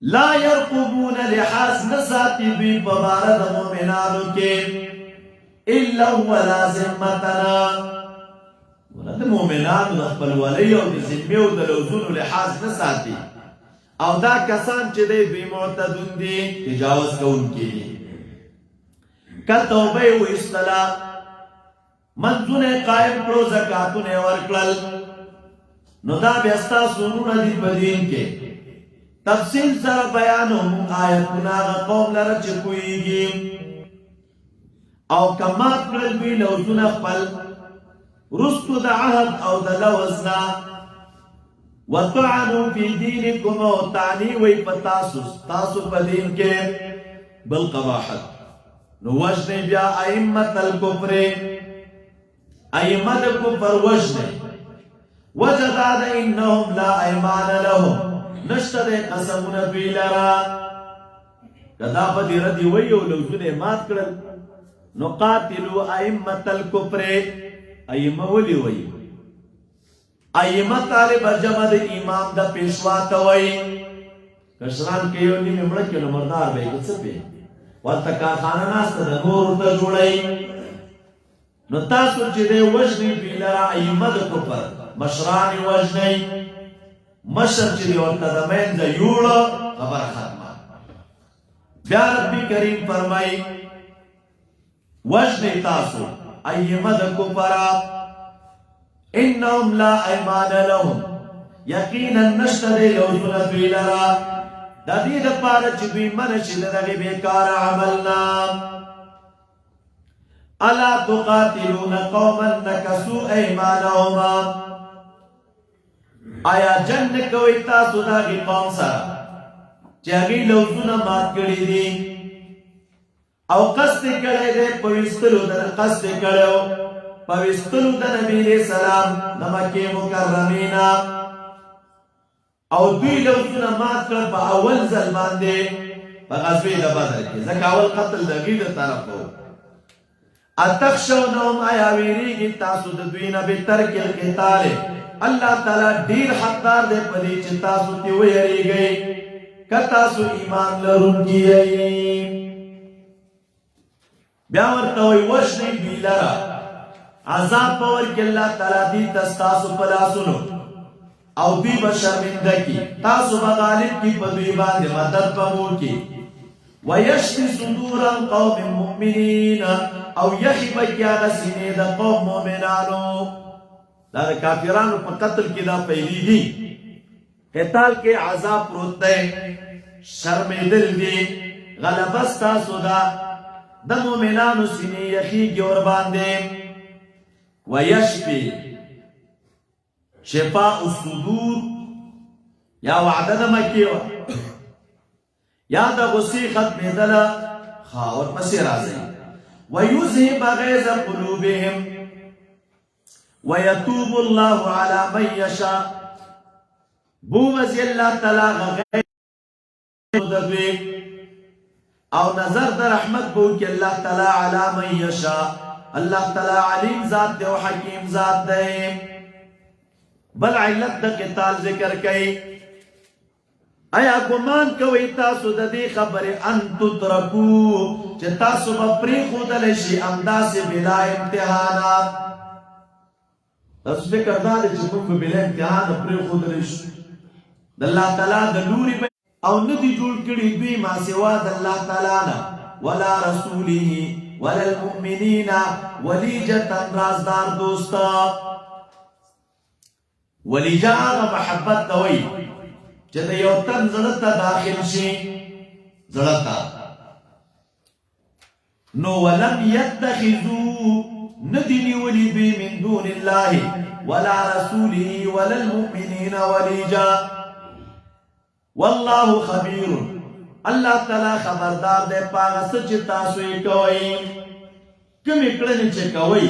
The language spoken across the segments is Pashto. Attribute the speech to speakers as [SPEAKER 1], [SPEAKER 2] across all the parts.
[SPEAKER 1] لا يرقبون لحاظ نساتی دوی پبارد مومنانو کے الا ولا ذمتنا ورد مومنانو دخبل ولی و ذمه و دلوزون لحاظ نساتی او دا کسان چه دوی معتدون دی تجاوز کون کی دی که توبه و اصطلاح منزون قائم کرو زکاتون ورکلل نو دا بیستا سنون دی بدین کے تفسیر سره بیانوم آیتونه هغه قوم لره چې پوهیږي او کمات کړل دوی لوزونه خپل رستو د عهد او د لوز نه وطعنوا فی دینکم او تعنی وی په تاسو په دین کې بالقباحت نو وجنې بیا ائمه الکفر ائمه د کفر وجنې وجداد انهم لا ایمان لهم نشته د قسمونه دوی لرا کدا په دې ردی ویو لوزونه مات کړل نو قاتلوا ائمه الکفر ائمه ولي وی ائمه طالب جمع د امام د پیشوا ته وی کشران کې یو نیمه مړ کې نو مردار به څه په ورته کارخانه ناشته د نور ته جوړای نو تاسو چې د وجنی دوی لرا ائمه د کفر مشران وجنی مشر چې ورته د مین د یوړه خبر ختمه بیا رب کریم فرمای وجن تاسو ائمه د کفر انهم لا ایمان لهم یقینا نشتری لوزونه دوی لرا د دې لپاره چې دوی منشي دغه بیکار عملنا الا تقاتلون قوما نكثوا ایمانهم آیا جنگ کوي تاسو دغه قوم سره چې هغه لوزونه مات کړی دي او قصد کړی دی پویستلو د قصد کړو پویستلو د نبی سلام د مکه مکرمینا او دوی لوزونه مات کړ په اول ځل باندې په غزوه د بدر کې ځکه اول قتل د غیر طرفو اتخشونهم آیا ویریږي تاسو د دوی نه به ترک القتال الله تعالی ډیر حقدار دی په دې چې تاسو ته ویریږئ که تاسو ایمان لرونکي یئ بیا ورته وایي وژنئ دوی لره عذاب به ورکړي الله تعالی دې ته ستاسو په لاسونو او دوی به شرمنده کړي تاسو به غالب کړي په دوی باندې مدد به مو وکړي ویشفي صدور قوم مؤمنین او یخي به کړي هغه سینې د قوم مؤمنانو دا کافرانو په قتل کې دا پیلیږي قتال کې عذاب پروت دی شرمېدل دي غلبه ستاسو ده د مؤمنانو سینې یخیږي ور باندې ویشفي شفاء الصدور یا وعده د مکې یا د غصې ختمېدله خاور پسې راځي ويذهب غيظ قلوبهم ويتوب الله على من يشاء بوزي الله تعالی غیر او نظر در رحمت بو کہ اللہ تعالی علی من یشاء اللہ تعالی علیم ذات دے و حکیم ذات دے بل علت د قتال ذکر کئی ایا گمان کوي تاسو د دې خبره ان تترکو چې تاسو په پری خودل شي انداسه بلا امتحانات تاسو فکر دا چې موږ بلا امتحان پری خودل شي د الله تعالی د لوري او ندی جوړ کړي دوی ما سوا د الله تعالی نه ولا رسوله ولا المؤمنین ولیجه رازدار دوستا ولیجه محبت دوی چې د یو تن زړه ته داخل شي زړه ته نو ولم يتخذوا ندني ولي من دون الله ولا رسوله ولا المؤمنين وليجا والله خبير الله تعالی خبردار دی پاغه چې تاسو یې کوئ کوم کړنې چې کوئ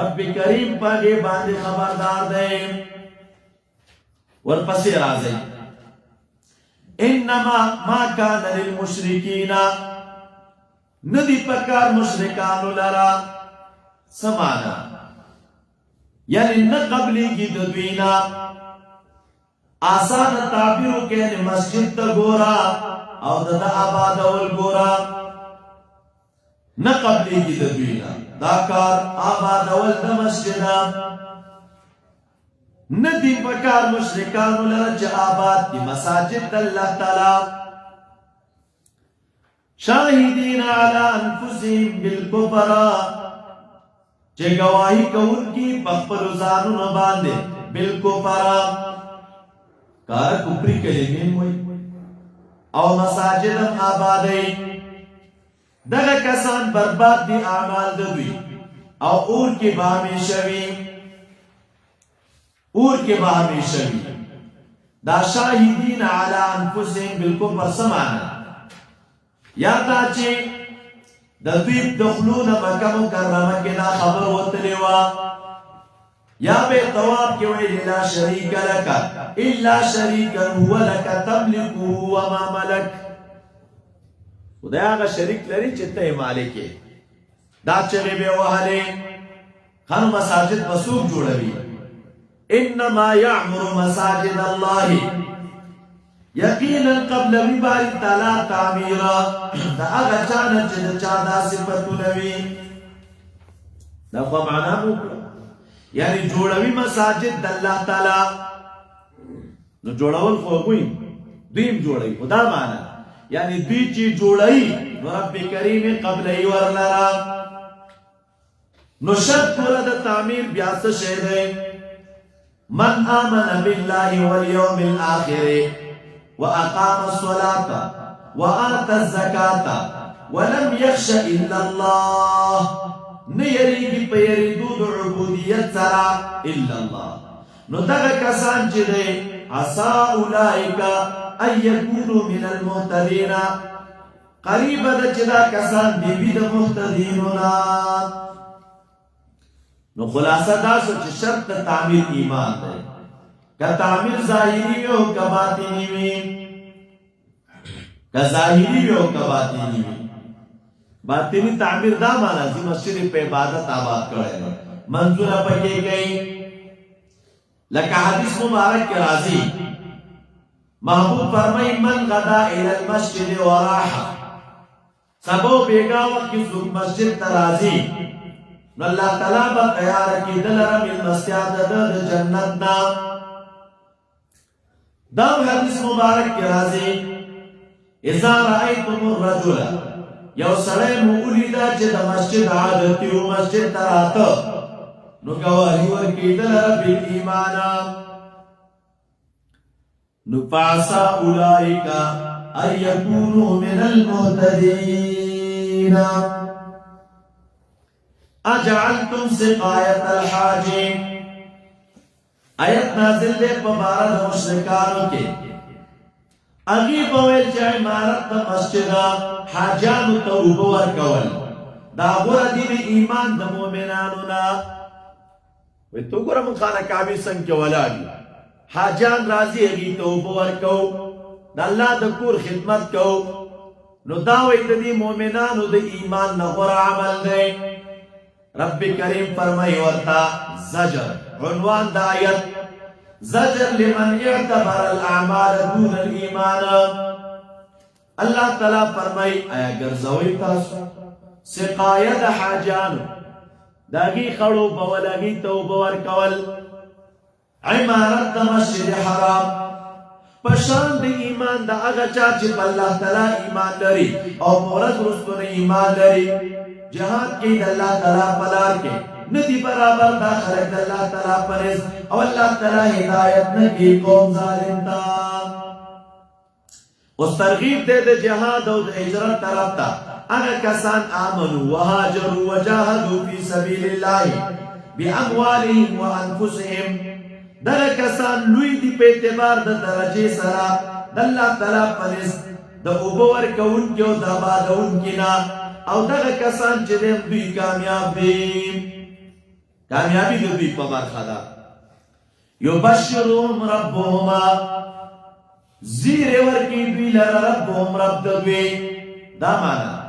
[SPEAKER 1] رب کریم پاغه باندې خبردار دی ورپسې راځي انما ما كان للمشركين ندی پکار مشرکانو لرا سمانا یعنی نه قبلی کی د دوینا آسان تعبیرو کې مسجد ته ګورا او د آبادول ګورا نه قبلېږي د دوی نه دا کار آبادول د مسجد نه دي پکار مشرکانو لره چې آباد دي مساجد د الله تعالی شاهدین علی انفسهم بالکفر چې گواہی کوونکی په خپل ځانونو باندې بالکفر کار کفر کلمې وایي او مساجد آبادی دغه کسان برباد دي اعمال د دوی او اور کې به همیشه وي اور کې به همیشه وي دا شاهدین علی انفسهم بالکفر سمعنا یا دا چې د دوی دخلون مکه مکرمه کې دا خبر وتلی وه یا به طواف کې ویل لا شریک لک الا شریکا هو لک تملکه وما ملک خدای هغه شریک لري چې ته مالک یې دا چغې به وهلې خانو مساجد به څوک جوړوي انما يعمر مساجد الله یقینا قبل وبال تعالی تعمیرا دا هغه چانه چې د چا دا صفتونه وي دا خو معنا مو یعنی جوړوي مساجد د الله تعالی نو جوړول خو کوي دیم جوړوي خدا معنا یعنی دوی چې جوړوي نو رب کریم قبل ای ورلرا نو شرط پورا د تعمیر بیا څه شی دی من آمن بالله واليوم الآخر وأقام الصلاة وآتى الزكاة ولم يخش إلا الله نيريږي په یریدو د عبودیت سره الا الله نو دغه کسان چې دی عسى اولئک ان یکونوا من المهتدین قریب ده چې دا کسان دی د مهتدینو نو خلاصه دا چې شرط تعمیر ایمان دی که تعمیر ظاهری او که باطنی وي که ظاهری او که باطنی وي باطنی تعمیر دا مانا زی مسجد پہ عبادت آباد کرے منظور پکے گئی لکہ حدیث مبارک کے راضی محبوب فرمائی من غدا الى المسجد وراحا سبو بیگا وقت کی سوک مسجد ترازی نو اللہ تعالیٰ با تیار کی دلرم المستیاد در جنت نا دام حدیث مبارک کے راضی اذا رأیتم الرجل یو سړی مو ولیده چې د مسجد عادتي و مسجد ته راته نو ګواهي ورکېدله بالایمان نو فعسى اولئک ان یکونوا من المهتدین اجعلتم سقایة الحاج آیت نازل دے په باره د مشرکانو کې اگی بویل چه عمارت دا مسجد حاجانو تا اوبو ورکول دا غور دین ایمان دا مومنانو نا وی تو گورا من خانه کعبی سنگ کے ولالی حاجان رازی اگی تا اوبو ورکو دا اللہ دا کور خدمت کو نو داوی تا دی مومنانو دا ایمان نا غور عمل دے رب کریم فرمائی ورطا زجر عنوان دا آیت زجر لمن اعتبر الاعمال دون الایمان اللہ تعالیٰ فرمائی آیا گرزوی تاسو سقایت حاجانو داگی خڑو بولاگی توبور کول عمارت دا مسجد حرام پشان دا ایمان دا اغا چاچی پا اللہ تعالیٰ ایمان لری او مورد رسطن ایمان لری جہاد کی دا اللہ تعالیٰ پلار کے ندی برابر دا خلق دا اللہ تعالیٰ پرز او اللہ تعالیٰ ہدایت نکی قوم ظالم تا اس ترغیب دے دے جہاد او دا اجرت طرف تا اگر کسان آمنوا وہاجروا وجاہدوا فی سبیل اللہ بی اموالهم و انفسهم در کسان لوی دی پہ اعتبار دا درجے سرا دا اللہ تعالیٰ پرز دا اوبور کون کیو دا بادون کنا او دا کسان چدیم دوی کامیاب دیم کامیابی دو دوی پا برخدا یبشرهم ربهما زیر ورکی دوی لر ربهم رب دوی دا مانا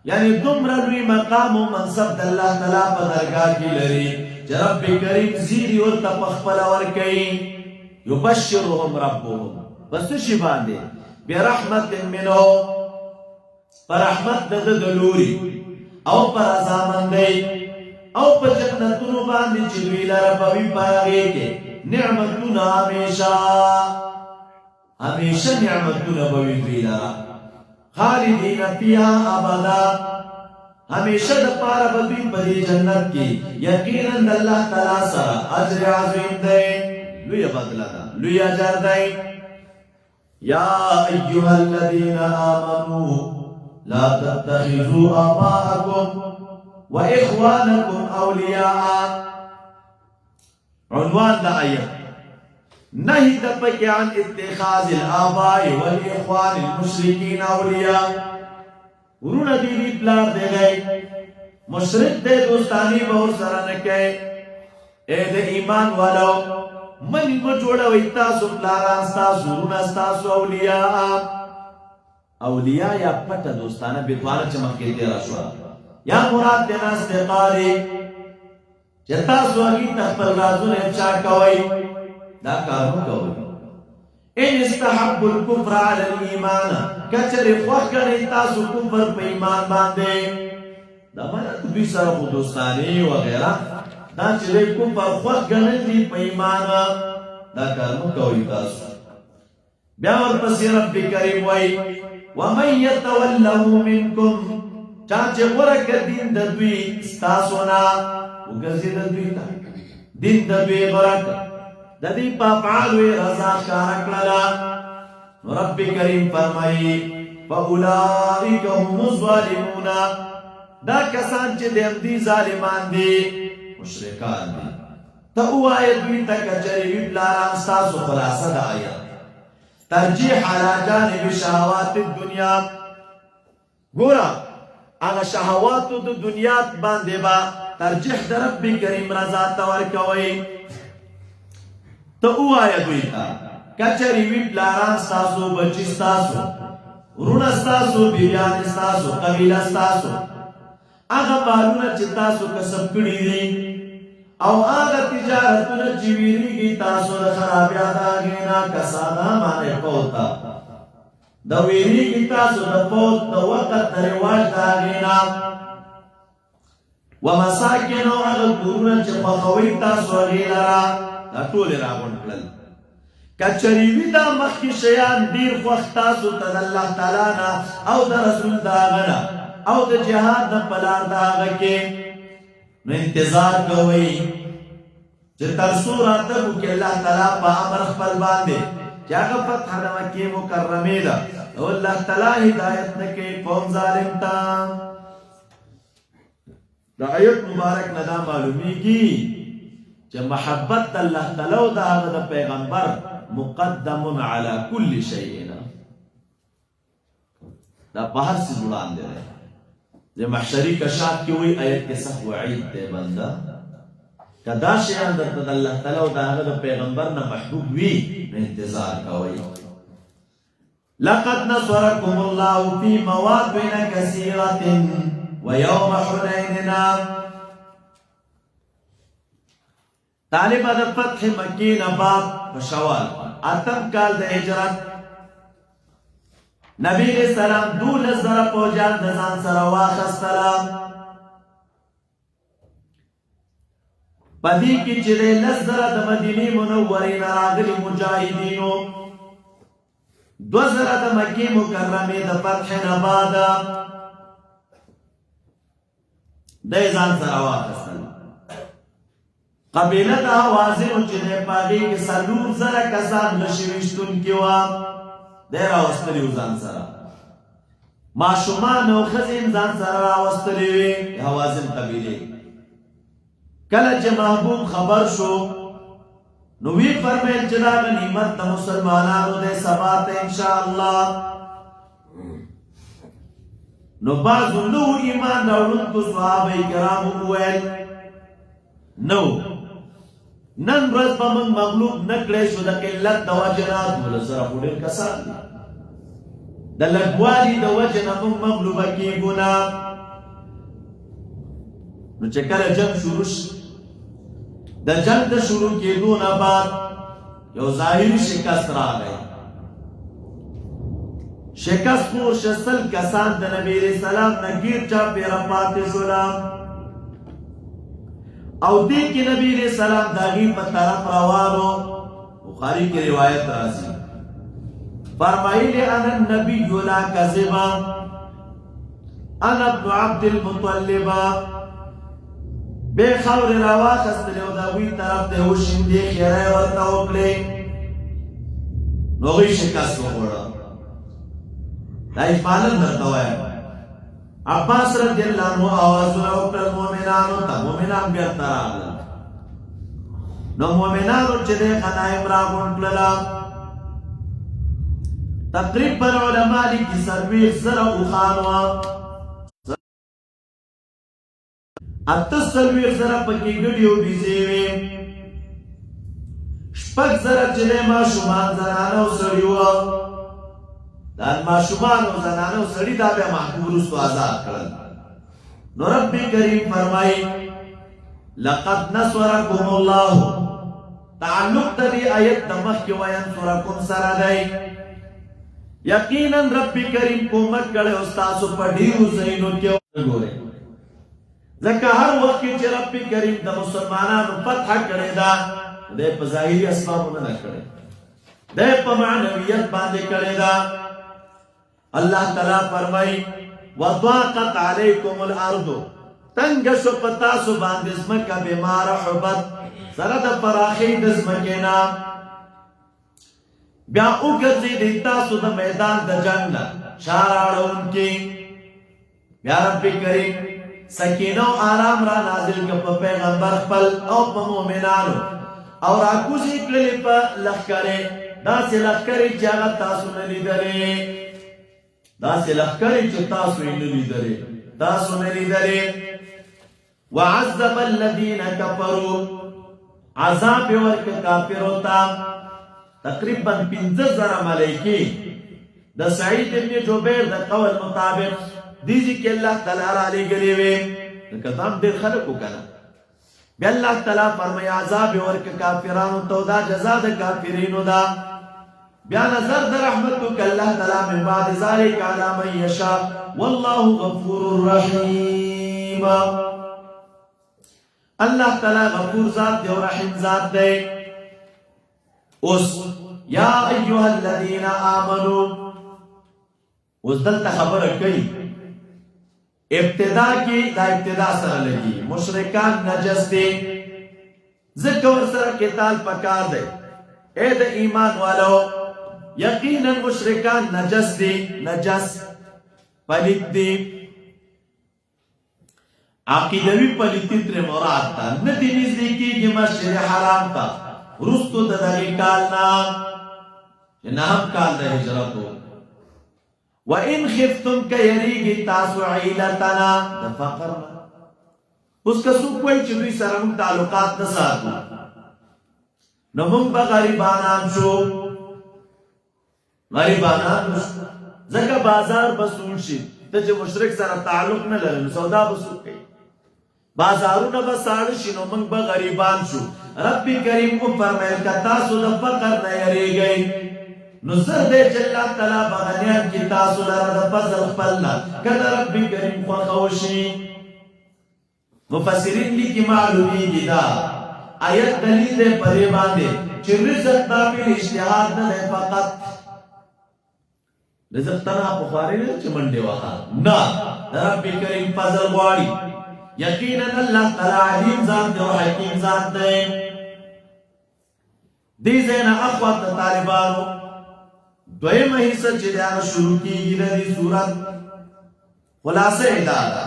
[SPEAKER 1] یعنی دمرا دوی مقام و منصب دا اللہ تعالیٰ پا درگاہ کی لری چه رب کریم زیری ورطا پخپل ورکی یبشرهم ربهم بس شی باندې برحمت منه پر رحمت د دلوري او پر رضامندۍ او په جنتونو باندې چې دوی لره به وي په هغې کې نعمتونه همیشه نعمتونه به وي دوی لره خالدین فیها ابدا ہمیشہ دپارا بدوی پدی جنت کی یقیناً اللہ تعالی سرا اجر عظیم دے لویا بدلا دا لویا اجر دے یا ایوہ الذین آمنوا لا تتخذوا آباءکم و اخوانکم اولیاء عنوان دا آیت نہی دپکی عن اتخاذ الآباء والاخوان المشرکین اولیاء ورونه دی پلار دی گئی مشرک دی دوستانی بہر سرنکے اے دی ایمان والو منی مو جوڑوی تاسو پلاران ستاسو ورونه ستاسو اولیاء اولیاء یا پتا دوستانا بیتوانا چمک کے تیرا شوا یا مراد دینا استقالی چتاسو اگی تخبر رازون افشا کوئی دا کارو کوئی ان استحب الكفر على الايمان کچر خوخنی تاسو کفر په ایمان باندې دا معنی دوی سره خو دوستانی وغیرہ دا چې کفر خوخنی په ایمان دا کار مو کوي تاسو بیا ورپسې رب کریم وای ومن يتولوا منكم چا چې ورکه دین د دوی تاسو نه وګرځي د دوی دین د دوی ورکه د دې په افعالو رضا ښکاره کړله رب کریم فرمایي فاولئک هم الظالمون دا کسان چې د همدې ظالمان دي مشرکان دي ته ووایه دوی ته که چېرې وي پلاران ستاسو خلاصه د آیت ترجیح علی جانب شهوات الدنیا ګوره هغه شهواتو د دنیا باندې به ترجیح د رب کریم رضا ته ورکوئ تو اوایا دوی تا کچری وی پلاران ستاسو بچی ستاسو ورونه ستاسو بیبیان ستاسو قبیله ستاسو هغه مالونه چې تاسو کسب کړي دي او هغه تجارتونه چې ویریږي تاسو د خرابیا د هغې نه کسانه باندې پوتا د ویریږي تاسو د پوت د وخت د رواج د هغې نه ومساکن او هغه کورونه چې خوښوئ تاسو هغې لره دا ټول راغون کړل کچری وی دا مخکی شیان ډیر خوښ تاسو ته د الله تعالی نه او د رسول دا غنا او د جهاد د پلار دا کې نو انتظار کوئ چې تر څو راته وکړي الله تعالی په امر خپل باندې چې هغه فتح د مکې مکرمې ده او الله تعالی هدایت نه کوي قوم ظالم ته دا آیت مبارک نه دا معلومیږي چې محبت الله تعالی او د پیغمبر مقدم علی کل شیء دا په هر څه وړاندې دی د محشری کشاف کې وی آیت کې صح وعید دی بنده کدا شیان د الله تعالی او د پیغمبر نه محبوب وی انتظار کوي لقد نصركم الله في مواطن كثيرة ويوم حنين طالب د فتح مکی نباب شوال اتم کال د هجرت نبی علیہ السلام 12,000 فوجان د ځان سره واخیستل پدې کې چې 10,000 د مدینه منورې نه راغلي مجاهدینو 2,000 د مکی مکرمه د فتح نه بعد د ځان سره واخیستل قبیله دا حوازنو چې د پاغې کې 4,000 کسان نشویشتون کې وه دی راوستلي و ځان سره ماشومان او ښځې ځان سره راوستلي وې حوازن قبیلې کله چې محبوب خبر شو نو وی فرمیل چې دا غنیمت د مسلمانانو دی سبا ته انشاءالله نو بعضو نو ایمان راوړونکو صحابه کرامو وویل نو نن ورځ به موږ مغلوب نه کړی شو د قلت د وجې نه 12,000 خو ډېر کسان دي د لږوالي د وجې نه موږ مغلوبه کېږو نه نو چې کله جنګ شروع شي د جنګ د شروع کېدو نه بعد یو ظاهری شکست راغی. شکست خور شسل کسان د نبی علیہ السلام نه گیر چاپیره پاتې شوله او دې کې نبی علیہ السلام د هغې په طرف روانو. بخاري کې روایت راځي فرمایلی انا النبی لا کذبا انا ابن عبد المطلب. بے خور راواخستلی او د هغوی طرف ته وشیندې ښېرې ورته وکړې نو هغوی شکست وخوړه. دا اجمالا درته وایم عباس رضی الله عنه آوازونه وکړل مؤمنانو ته. مؤمنان بیرته راغلل نو مؤمنانو چې دی غنایم راغونډ کړله. تقریبا علما لیکي 40,000 اوښان وه 48,000 پکې ګډې او بیزې وې 6,000 چې دی ماشومان زنانه او سړي وه. دا ماشومان او زنانه او سړي دا بیا محکوم وروستو آزاد کړل. نو رب کریم فرمایي لقد نصرکم الله. تعلق د دې آیت د مخکې وینصرکم سره دی. یقینا رب کریم کومک کړی او ستاسو په ډېرو ځایونو کې وګورئ. ځکه هر وخت کې چې رب کریم د مسلمانانو فتح کړې ده دی په ظاهري اسبابو نه ده کړې دی په معنویت باندې کړې ده. الله تعالی فرمایي وضاقت علیکم الارض. تنګ شو په تاسو باندې ځمکه بما رحبت سره د پراخۍ د ځمکې نه. بیا وګرځېدئ تاسو د میدان د جنګ نه شا راړونکي. بیا رب کریم سکینه او آرام را نازل کړه په پیغمبر خپل او په مؤمنانو او راکوزې کړلې په لښکرې داسې لښکرې چې هغه تاسو نه لیدلې. داسې لښکرې چې تاسو یې نه لیدلې تاسو نه لیدلې. وعذب الذین کفروا. عذاب یې ورکړه کافرو ته. تقریبا 15,000 ملایکې د سعید ابن جبیر د قول مطابق دیزی که اللہ تعالی را لگلی وی کتاب دیر خلق کو کنا. بی اللہ تعالی فرمائی عذاب ورک کافرانو تو دا جزا دا کافرینو دا. بیا نظر در رحمتو که اللہ تعالی من بعد ذالک علی من یشا واللہ غفور الرحیم. اللہ تعالی غفور ذات دے و رحیم ذات دے. اس یا ایوہ الذین آمنو اس دلتا خبر کئی ابتدا کی دا ابتدا سره لگی. مشرکان نجس دی ذکر سره قتال پکار دی. اے دا ایمان والو یقینا مشرکان نجس دی. نجس پلیت دی. عقیدوی پلیتی تر مراد تا ندی نزدیکی گی مسجد حرام تا رستو دا دلی کالنا نهم کال دا ہجرتو. وَإِنْ خِفْتُمْ كَيَرِيگِ تَاسُ عِيلَتَنَا دا فقرنا. اس کا سو کوئی چلوی سرمک تعلقات نساتو نمونگ با غریبانان شو. غریبانان شو زکا بازار بسول شید تا چه مشرک سر تعلق نلرن سودا بسول کئی بازارو نبا ساڑ شی نمونگ با غریبان شو. رب کریم کو فرمیل کا تاسو دا فقر نیری گئی نصر دے جلال تلا بغنیان کی تاسو لرد فضل خپلنا کدا رب کریم خوشی. مفسرین لی کی معلومی گی دا آیت دلیل دے پرے باندے چی رزق نابل اشتہاد نہ دے فقط رزق تنہا پخواری نہیں چی منڈے وہاں نا رب کریم فضل غواری. یقینا اللہ تعالی علیم ذات دے و حکیم ذات دے. دیزینا اخوات طالبانو دویم حصہ چیدیانا شروع کی گی دی صورت خلاصہ ادارہ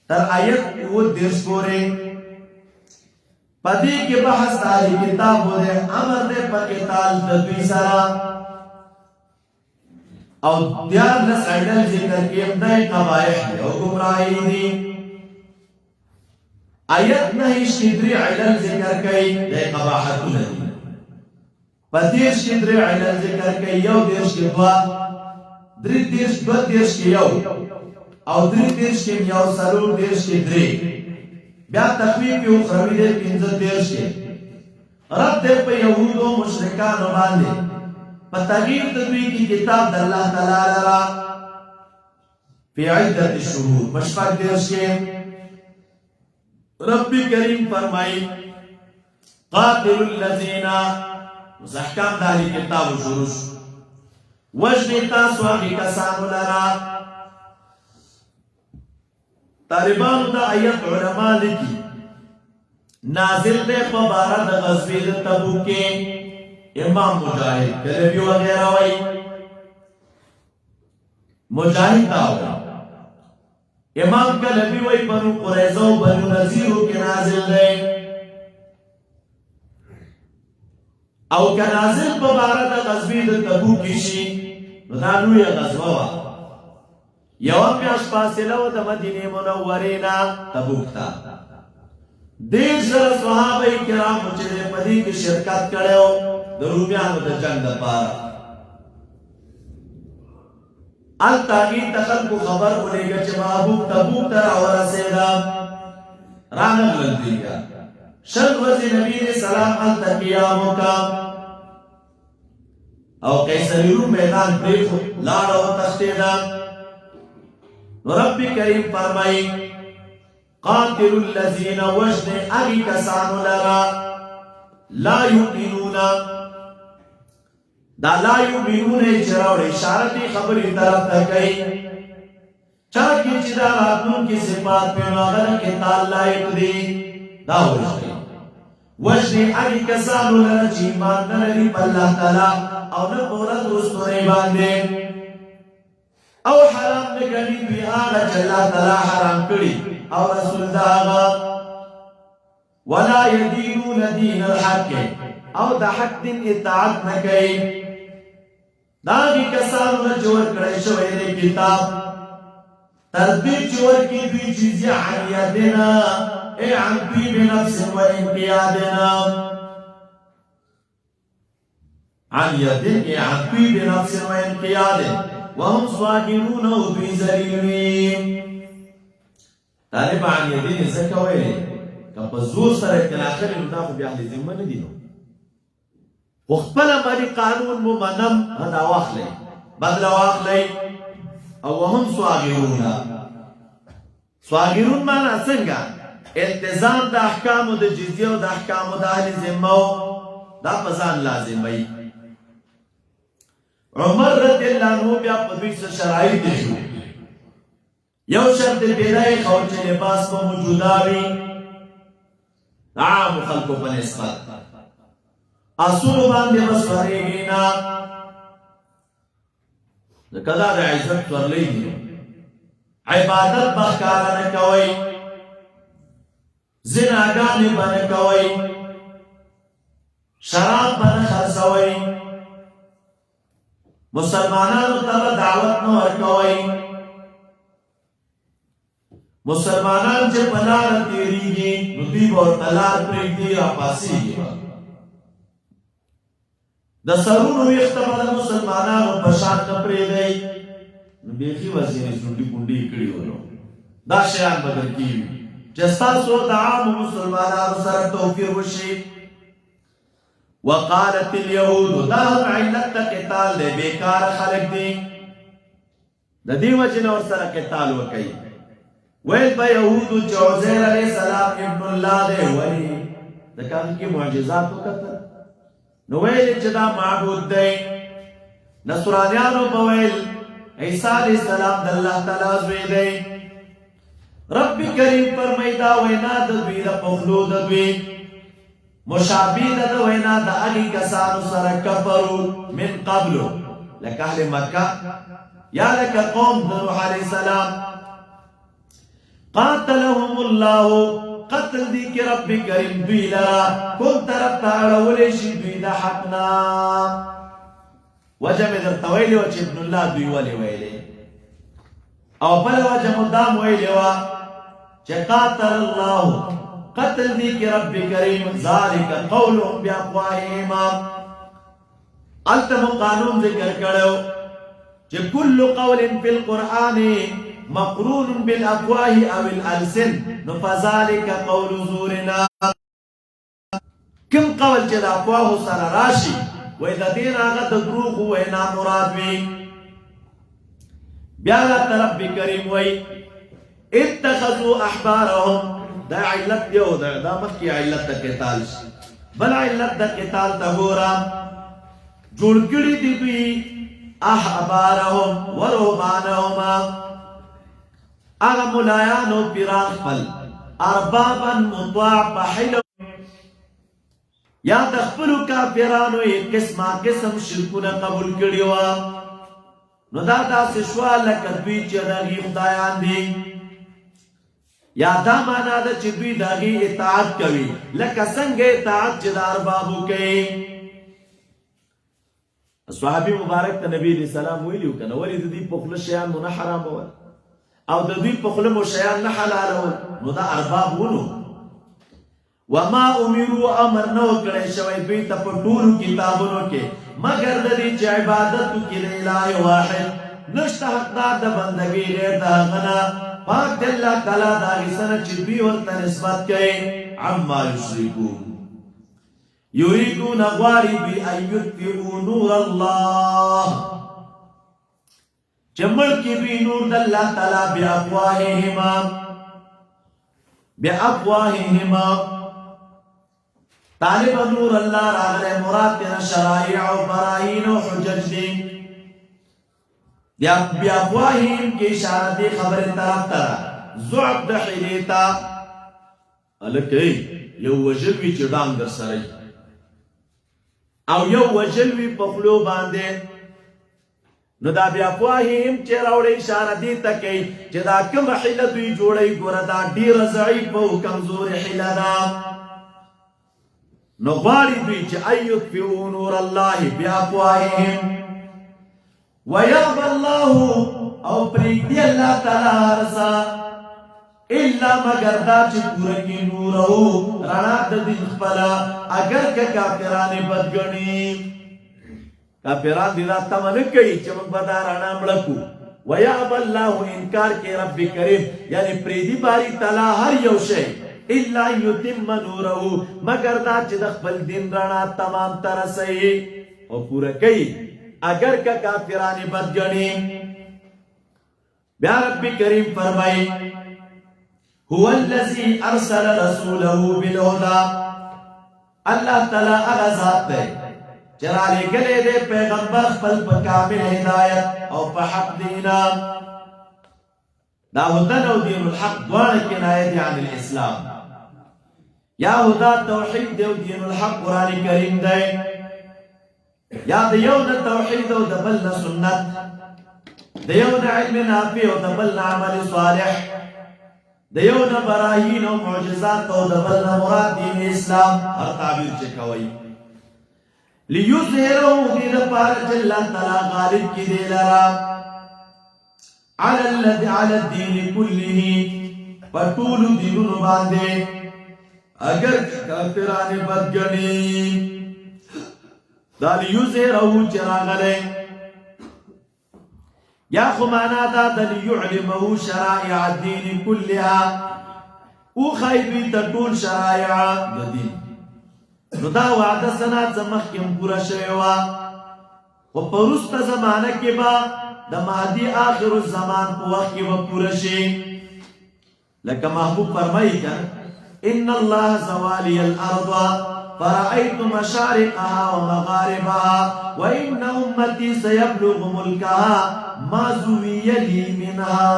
[SPEAKER 1] تر آیت وہ درس پورے پدی کے بحث تالی کتاب ہو دے امر دے پاکتال تدوی سرا او دیار نس عیدل ذکر کی امدائی قبائح دی او گمراہی دی. آیت نحیش کدری عیدل ذکر کی دے قباحتو ندی. پدیش کی دری علل ذکر کئی یو دیش کی دوا دری دیش دو دیش کی یو او دری دیش کی یو سرور دیش کی دری بیا تخویب کی اخروی دے پینزد دیش کی رد دے پہ یہود و مشرکانو باندے پا تغییر دوی کی کتاب دا اللہ تعالی لرا فی عدت شہور مشفق دیرش کے رب کریم فرمائی قاتل الذین مزحکام داری کتاب و شروش وجنی تاسو آگی کسانو لرا طالبان دا آیت علماء لکی نازل دے پبارد غزوی دا تبوک کے امام مجاہد کلبی وغیرہ وی مجاہد آوے امام کلبی وی بنو قریظہ و بنو نذیرو کے نازل دے او که نازل پبارد غزوی دا تبوک کشی ندانوی غزوہ وا یوم میاش فاصله و دا مدینه منورینا تبوک تا دیر سر صحابه کرام چلے پدی کی شرکت کرے ہو درومیانو دا جنگ دا پارا التاغیر تخل کو خبر بولے گا چھ محبوب تبوک ترا ورسے گا رانگ لندی گا شرق وزی نبی سلام التقیامو کا او قیسری رو میدان پریخو لاڑا و تختے دا رب کریم فرمائی قاتل الذین وجد اگی کسانو لرا لا یؤمنون دا لا یؤمنون اجراؤ اشارتی خبری طرف تکئی چاکی چدا راتنون کی صفات پینو اگر کتال لائق دی دا وجد اگی کسانو لرا چیمان نلری پا اللہ تعالی او نبورت رستوری باندے او حرام نگنی بی آغا چلا تعالی حرام کری او رسول داغا ولا يدينون دين الحق او دا حق دین اطاعت نکئی داغی کسانو نجور کڑی شوئے دے کتاب تردید جور کی دوی چیزی عنیدنا اے عن طیب نفس و انقیادنا عنیدن اے عن طیب نفس و انقیادن وهم صاغرون و دوی ذلیلوین طالب عن یدین زکا ویلی که پا زور سر اکلاخری نو دا خو بیا اهل ذمه ندینو خو خپل مالی قانون مو منم هدا واخلی بدل واخلی او وهم صاغرون مانا سنگا التزام دا احکامو دا جزیه و دا احکامو دا اهل ذمه دا پزان لازم بی عمر رضی اللہ عنہ بیا پدوی سے شرائط دیشو یو شرط بیدائی خوچ لباس کو موجوداوی عام خلقو پا نسبت اصول باندے بس فریگینا کدا دا عزت ورلی دیو عبادت بخکارا نکوئی زناگانی بنکوئی شراب بنخرسوئی مسلمانانو تبا دعوت نو ورکوئی مسلمانان چه پلار تیری گی نبیب اور تلار پریگی را پاسی گی دا سرونو اختبار مسلمانانو پشان کپری دی نبیخی وزیری سنڈی کنڈی کڑی ولو دا شیان بدر کیوی جستا سو دعام مسلمانانو سر توفیر وشی وقالت اليهود دا هم علت تا قتال دے بیکار خلق دی دا دی وجن اور سر قتال وکی ویل با یهودو چوزیر علیہ السلام ابن اللہ دے ولی دا کان کی معجزات کو کتا نو ویل چدا معبود دے نصرانیانو بویل عیسیٰ علیہ السلام دا اللہ تعالیٰ زوی دے رب کریم فرمائی دا وینا دا دوی دا پخلو دا دوی مشابه ده وینا د اگی کسانو سره کفرو من قبلو لکه اهل مکه یا لکه قوم نوح علیہ السلام قاتلهم الله قتل دی کی رب کریم دوی لرا کن طرف تاڑولی شی دوی دا حقنا وجه میں در تویلی وچه ابن اللہ دوی ولی ویلی او بل وجه مدام ویلی وا چه قاتل اللہ قتل دی کی رب کریم ذالک قولهم بی افواہیم التم قانون ذکر کرو چه کل قول فی القرآن مقرون بالافواہ او الالسن فذالک قول زورنا کم قول چې د افواهو سره راشي وای د دین هغه د دروغ وینا مراد وي. بیا رب کریم وای اتخذوا احبارهم، دا علت یو دا مخکی علت د قتال شي. بل علت د قتال ته ګورم جوړ کړي دي دوی احبارهم ورهبانهم، هغه ملایانو پیران خپل اربابا مطاع بحلو یا د خپلو کافرانو یې قسمه قسم شرکونه قبول کړي وه. نو دا داسې شوه لکه دوی چې د هغې خدایان دي، یا دا معنا ده چې دوی د هغې اطاعت کوي لکه څنګه اطاعت چې د اربابو کوي. صحابي مبارک ته نبی علیه السلام ویلي وو که نه ولې د دوی په خوله شیان مو نه حرامول او د دوی په خوله مو شیان نه حلالول، نو دا ارباب ونو. وما امروا امر نو کړی شوی دوی ته په ټولو کتابونو کې مګر د دې چې عبادت وکړي د الهي واحد، نشته حقدار د بندګۍ غیر د هغه نه، پاک دی الله تعالی د هغې څه نه چې دوی ورته نسبت کوي. عما یشرکون یریدون غواړي دوی ان یطفئوا نور الله چې مړ کړي دوی نور د الله تعالی بافواههما طالب نور الله راغله مراد تینا شرائع و براهین و حجج دی. بافواههم کی اشاره دی خبر طرف ترا زعب د حلیتا الکه یو وجلوی چې ډانګ در سره او یو وجلوی په خلو باندې، نو دا بافواههم چې راوړی اشاره دی ته کوي چې دا کومه حیله دوی جوړی ګوره دا ډیره ضعیفه او کمزورې حیله ده. نو غواړي دوی چې ان یطفئوا نور الله بافواههم ویأبى الله او پرېږدي الله تعالی هر څه الا مگر دا چې پوره کړي نوره رڼا د دین خپله، اگر که کافران یې بد ګڼي. کافران دې دا تمه نه کوي چې موږ به دا رڼا مړه کړو. ویأبى الله انکار کوي رب کریم یعنی پرېږدي باري تعالی هر یو شی الا یتم نوره مگر دا چې د خپل دین رڼا تمام ته رسوي او پوره کوي اگر که کافران یې بد ګڼي. بیا رب کریم فرمایي هو الذي ارسل رسوله بالهدى، الله تعالی هغه ذات دی چې رالېږلی دی پیغمبر خپل په کامل هدایت او په حق دینا. دا هدن او دین الحق دواړه کنایه دي عن الاسلام. یا هدا توحید دی او دین الحق قرآن کریم دی، یا د یو نه توحید او د بل نه سنت، د یو نه علم نافع او د بل نه عمل صالح، د یو نه براهین او معجزات او د بل نه مراد دین اسلام. هر تعبیر چې کوي لیظهره دې لپاره چې الله تعالی غالب کړي دی لرا علی الدین کله په ټولو دینونو باندې، اگر کافران بد ګڼي. دا لیظهره چې راغلی یا خو معنا دا د لیعلمه شرائع الدین کلها او خیبی ته ټول شرائع د دین. نو دا وعده سنات زمخ کم پورا شوی وه، خو په وروسته زمانه کې به د مهدي آخر الزمان په وخت کې به پوره شي. لکه محبوب فرمایي که ان الله زوالی الارض فرأيت مشارقها ومغاربها وإن أمتي سيبلغ ملكها ما زوي لي منها.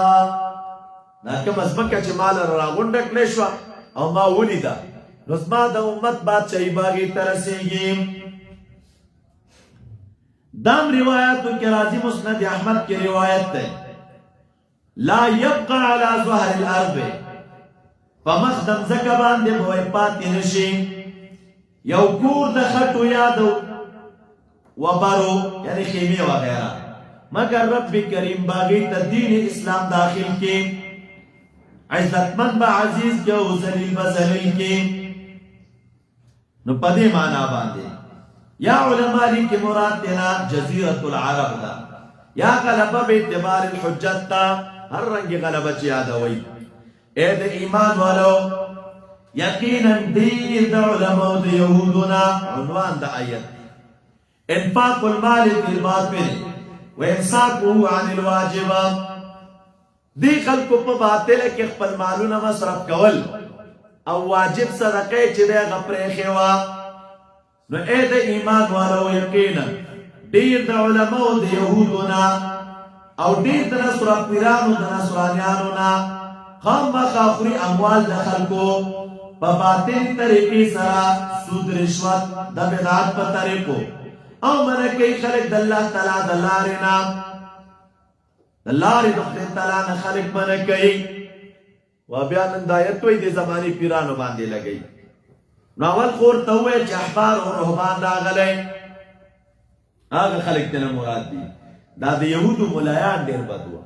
[SPEAKER 1] دا کوم ځمکه چې مال راغونډه کړې شوه او ما ولیده، نو زما د امت بادشاهي به هغې ته رسېږي. دام روایاتو کې راځي، مسند احمد کې روایت دی لا يبقى على ظهر الارض، په مخ د مځکه باندې به پاتې نشي یو کور د خټو یادو وبرو یعنی خیمه وغیرہ، مگر رب کریم باغی ته دین اسلام داخل کې عزتمند با عزیز کې او ذلیل با ذلیل کې. نو پدې معنا باندې یا علماء دي کې مراد تینا جزیرۃ العرب دا یا غلبه به اعتبار الحجت تا هر رنگ غلبه چې یادوي. اے د ایمان والو یقینا دیر دا علماء دا یهودنا عنوان دا آیت انفاق المال فی الباطل و امساکه عن الواجب دی خلقو پا باطل کی خپل مالونا مصرف کول او واجب صدقه چی دے غپریخی وا نو اے دا ایمان والو یقینا دیر دا علماء دا یهودنا او دیر دا نصر پیرانو دا نصرانیانونا خام بخافری اموال دا خلقو پا باطل طریقی سرا سود رشوت دا بدعات پا طریقو او منکی خلق دا اللہ تعالی دا لارنا دا لاری دخل تعالی خلق منکی و بیانن دایتوی دی زمانی پیرانو باندی لگئی ناول خور تووی چه احبار و رهبان راغلی آغا خلق تینا مراد دی دا دا یهودو ملایان دیر بدو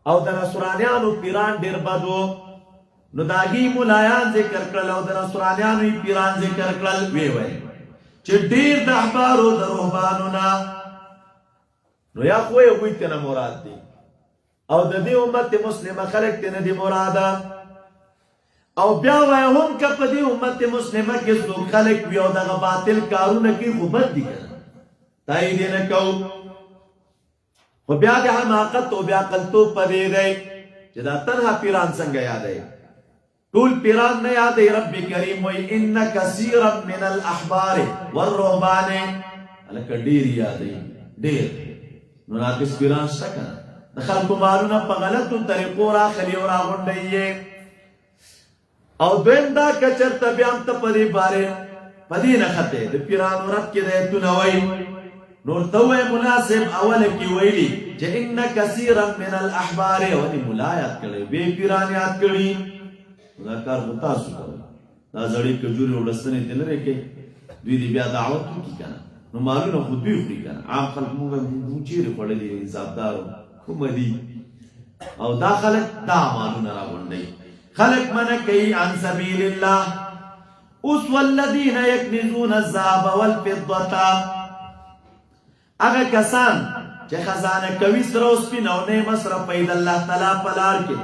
[SPEAKER 1] او دا نصرانیانو پیران دیر بدو نو داگی ملایان ذکر کرل او دا نصرانیانو پیران ذکر کرل وی چه دیر دا احبارو دا رهبانو نا نو یا خوی اوی تینا مراد دی او دا دی امت مسلم خلق تینا دی مرادا او بیا وی هم کپ دی امت مسلم کس لوگ خلق بیا دا باطل کارون کی خوبت دی کرن تایی دی نکو و بیا دی حماقت و بیا قلتوب پا دی دی چه دا تنها پیران سنگ یادی طول پیران نے یاد رب کریم وی ان کثیرا من الاحبار والرهبان الکا دیر یاد دیر ناقص پیران شکن دخل کو مالونا پا غلط طریقو را خلی و را غنڈئیے او دویم دا کچر تبیام تا پدی بارے پدی نخطے دی پیرانو رب کی دیتو نوئی نور توے مناسب اول کی ویلی جے ان کثیرا من الاحبار ونی ملایات کڑے بے پیران یاد کڑی دا کار متاسو کرو دا زڑی کجوری وڑستنے دل رے کے دوی دی بیا دعوتو کی کنا نو مالونا خود دوی خودی کنا عام خلق موچیر پڑے دی حسابدارو کمدی او دا خلق دا مالونا را بندی خلق من کئی عن سبیل اللہ اس والذین یکنزون الزہب والفضتا اگا کسان چه خزانه کوي سروس پی نونے مصرف پید اللہ تعالی پلار کے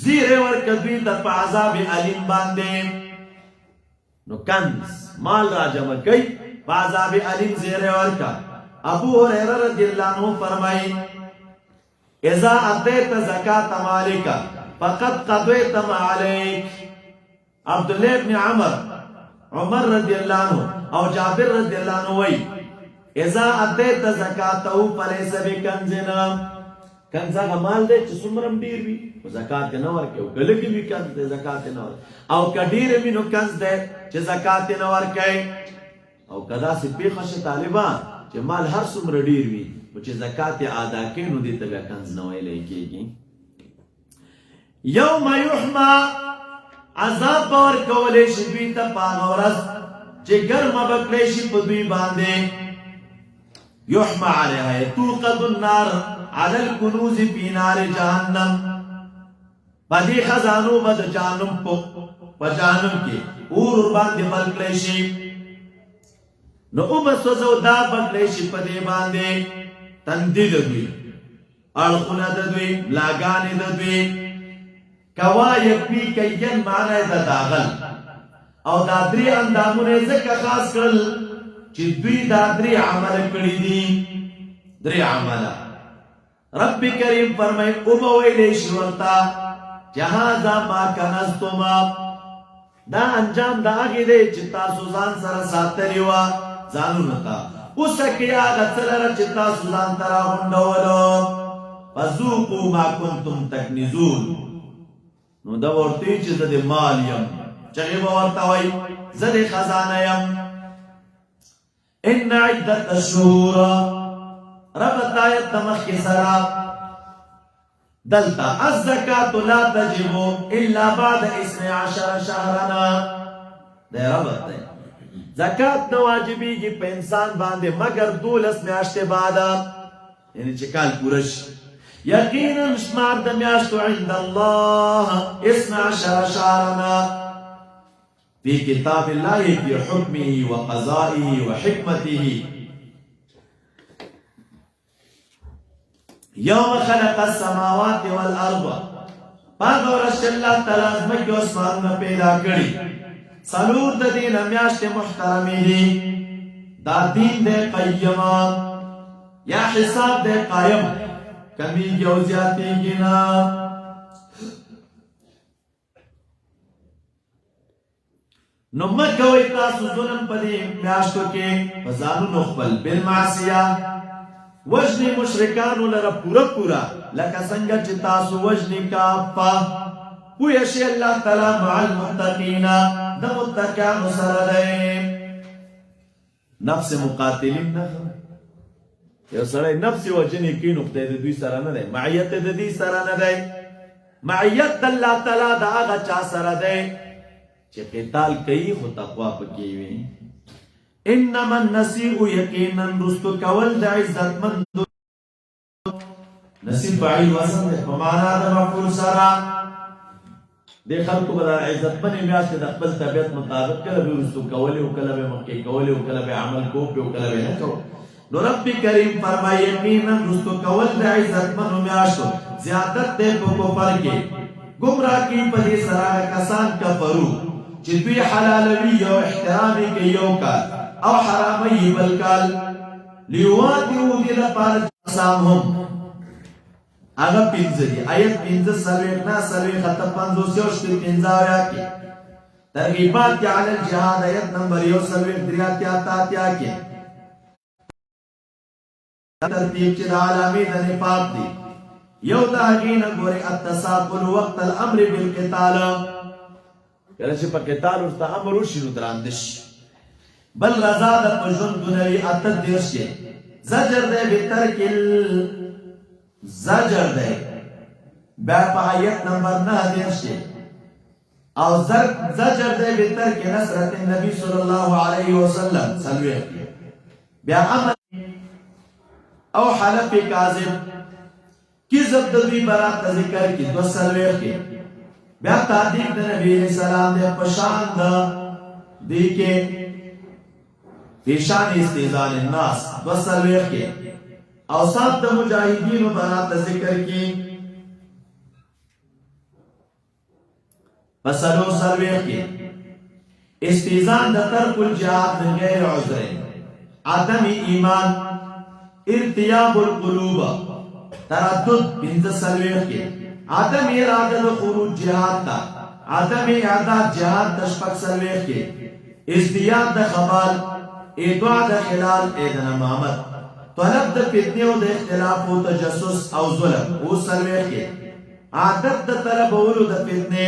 [SPEAKER 1] زیر ورکدوی دا پا عذاب علیم باندے نو کنز مال را جمع کئی پا عذاب علیم زیر ورکا ابو حریرہ رضی اللہ عنہ فرمائی اذا ادیت زکاة مالکا فقد قضیت ما علیک عبداللہ ابن عمر رضی اللہ عنہ او جابر رضی اللہ عنہ وی اذا ادیت زکاة فلیس بکنزنا کنزا کا مال دے چھ سمرم دیر بھی زکاة نور کے گلگی بھی کنز دے زکاة نور او کدیر بھی نو کنز دے چھ زکاة نور کے او کدا سی پیخش طالبان چھ مال ہر سمر دیر بھی چھ زکاة آدھا کے نو دیتا گا کنز نوے لے کے گی یوم یحما عذاب باور کولیش دویتا پاغورز چھ گرم بکلیش پدوی باندے یحما علیہ توقد النار علی الکنوز فی نار جہنم پدی خزانو بد جہنم پا جہنم کی اور باندے بلکلیشی نو امسوزو دا بلکلیشی پدی باندے تندی دوی ارخون دوی لاغانی دوی کوایب پی کئین معنی دا داغل او دادری اندامونے زکا خاص کرل چی دوی دادری عمل کری دی دری عملہ رب کریم فرمائے ابویلی شورتا جہازا ما کنستما دا انجام دا آگی دے چتا سوزان سر ساتریوا زانو نتا اسکی آگا سلر چتا سوزان ترا ہندولو فزوکو ما کنتم تکنزون نو دا ورطی چی زد مالیم چگی باورتاوی زد خزانیم ان عدت الشهور ربط آیت دمخ کی سرا دلتا الزکاة لا تجبو الا بعد 12 شهرنا دے ربط دے زکاة نواجبی کی پہ انسان باندے مگر 12 میاشتے بعدا یعنی چکال پورش یقینا شمار دمیاشتو عند اللہ 12 شهرنا فی کتاب اللہ فی حکمه وقضائه وحکمته یوم خلق السماوات والارض پاک ورځ چې الله تعالی ځمکې او اسمانونه پیدا کړي څلور د دې نه میاشتې محترمې دي دا دین دی قیم یا حساب دی قایم کمیږي او زیاتېږي نه نو مه کوئ تاسو ظلم په دې میاشتو کې په ځانونو خپل بالمعصیه وجنی مشرکانو لره پورا پورا لکه څنګه چې تاسو وجنی کافه پوه شي الله تعالی مع المتقین د متقینو سره دی نفس مقاتلین نه یو سړی نفس وجنی کې نقطه د دوی سره نه دی معیت د دې سره نه دی معیت د الله تعالی د هغه چا سره دی چې قتال کوي خو تقوا پکې وي انما النسیء یقینا رستو کول د عزتمند نسیء فاعل وزن په معنا د مفعول سره د خلکو به عزتمن میاشت د خپل طبیعت مطابق کله به رستو کول او کله به مخکې کول او کله به عمل کو او کله به نه کو نو رب کریم فرمایي یقینا رستو کول د عزتمن میاشت زیادت د په کفر کې گمراه کی په دې سره کسان کفرو چې دوی حلالوي او احترامي کوي یو کال او حرامي بل کال لیواتیو دې لپاره سامهم هغه پنځه دي آیت 15 سروي نه سروي خط 500 15 کې ترغیبات علی الجهاد آیت نمبر 1 سروي 3 کې ترتیب چې عالمي د نفاق دي یو داغین ګوري التساقل وقت الامر بالقتال کله چې په قتال ورته امر وشي نو دراندش بل رضا د پژون دنیوي اتد دیش کې زجر ده به ترکل زجر ده بیا په آیت نمبر 9 دیش کې او زجر ده به ترک نصرت النبي صلی الله علیه وسلم سلوی بیا امر او حلف کاذب کذب د دوی برات ذکر کې دو سلوی کې بیا تعدیق د نبی اسلام د پشان د دی کې پیشان استیزان الناس دو سلوی کې او صاحب د مجاهدین برات ذکر کې پسلو سلوی کې استیزان د ترک الجهاد من غیر عذر عدم ایمان ارتیاب القلوب تردد بنت سلوی کې عدم اراده خروج جهاد تا عدم اعداد جهاد تشفق سلوی کې ازدیاد د خبال ایدوع د خلال ایدن امامت طلب د فتنه او د اختلاف او تجسس او ظلم او سلوی کې عادت د طلب اولو د فتنه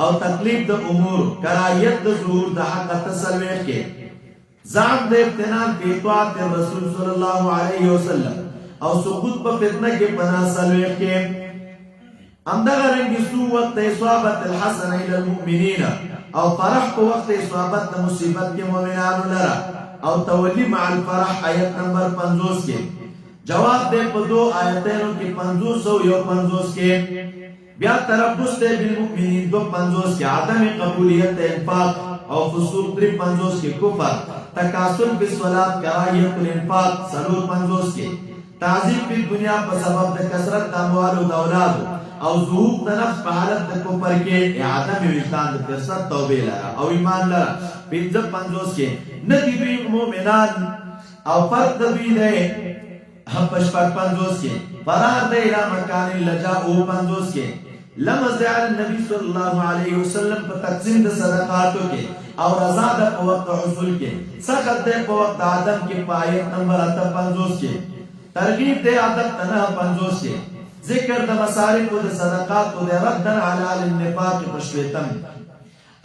[SPEAKER 1] او تکلیف د امور کرایت د ظهور د حق تسلوی کې زعم د ابتنام فی طاعت رسول صلی الله علیه وسلم او سقوط په فتنه کې پناه سلوی کې همدغه رنګ سو وقت اصابت الحسن الى المؤمنین او فرح په وقت اصابت د مصیبت کې مؤمنانو لره او تولی مع الفرح آیت نمبر 50 کې جواب دې په دو آیتونو کې 551 کې بیا تربص دې بالمؤمنین 250 کې عدم قبولیت انفاق او فسوق 350 کې کفر تکاسل بالصلاه کراهیت الانفاق 350 کې تعذیب په دنیا په سبب د کثرت د اموال او اولاد او ذوق د نفس په حالت د کفر کې عدم وجدان د فرصت توبه لرا او ایمان لرا 550 کې ندی دوی مؤمنان او فرق د دوی نه هم 550 کې فرار د الى مکان لجا او 50 کې لمز علی النبي صلی الله علیه وسلم په تقسیم د صدقاتو کې او رضا د وقت حصول کې سخت د وقت عدم کې پایت نمبر 50 کې ترغیب د عادت تنه 50 کې ذکر د مصارف د صدقات او د رد علی النفاق پښویتم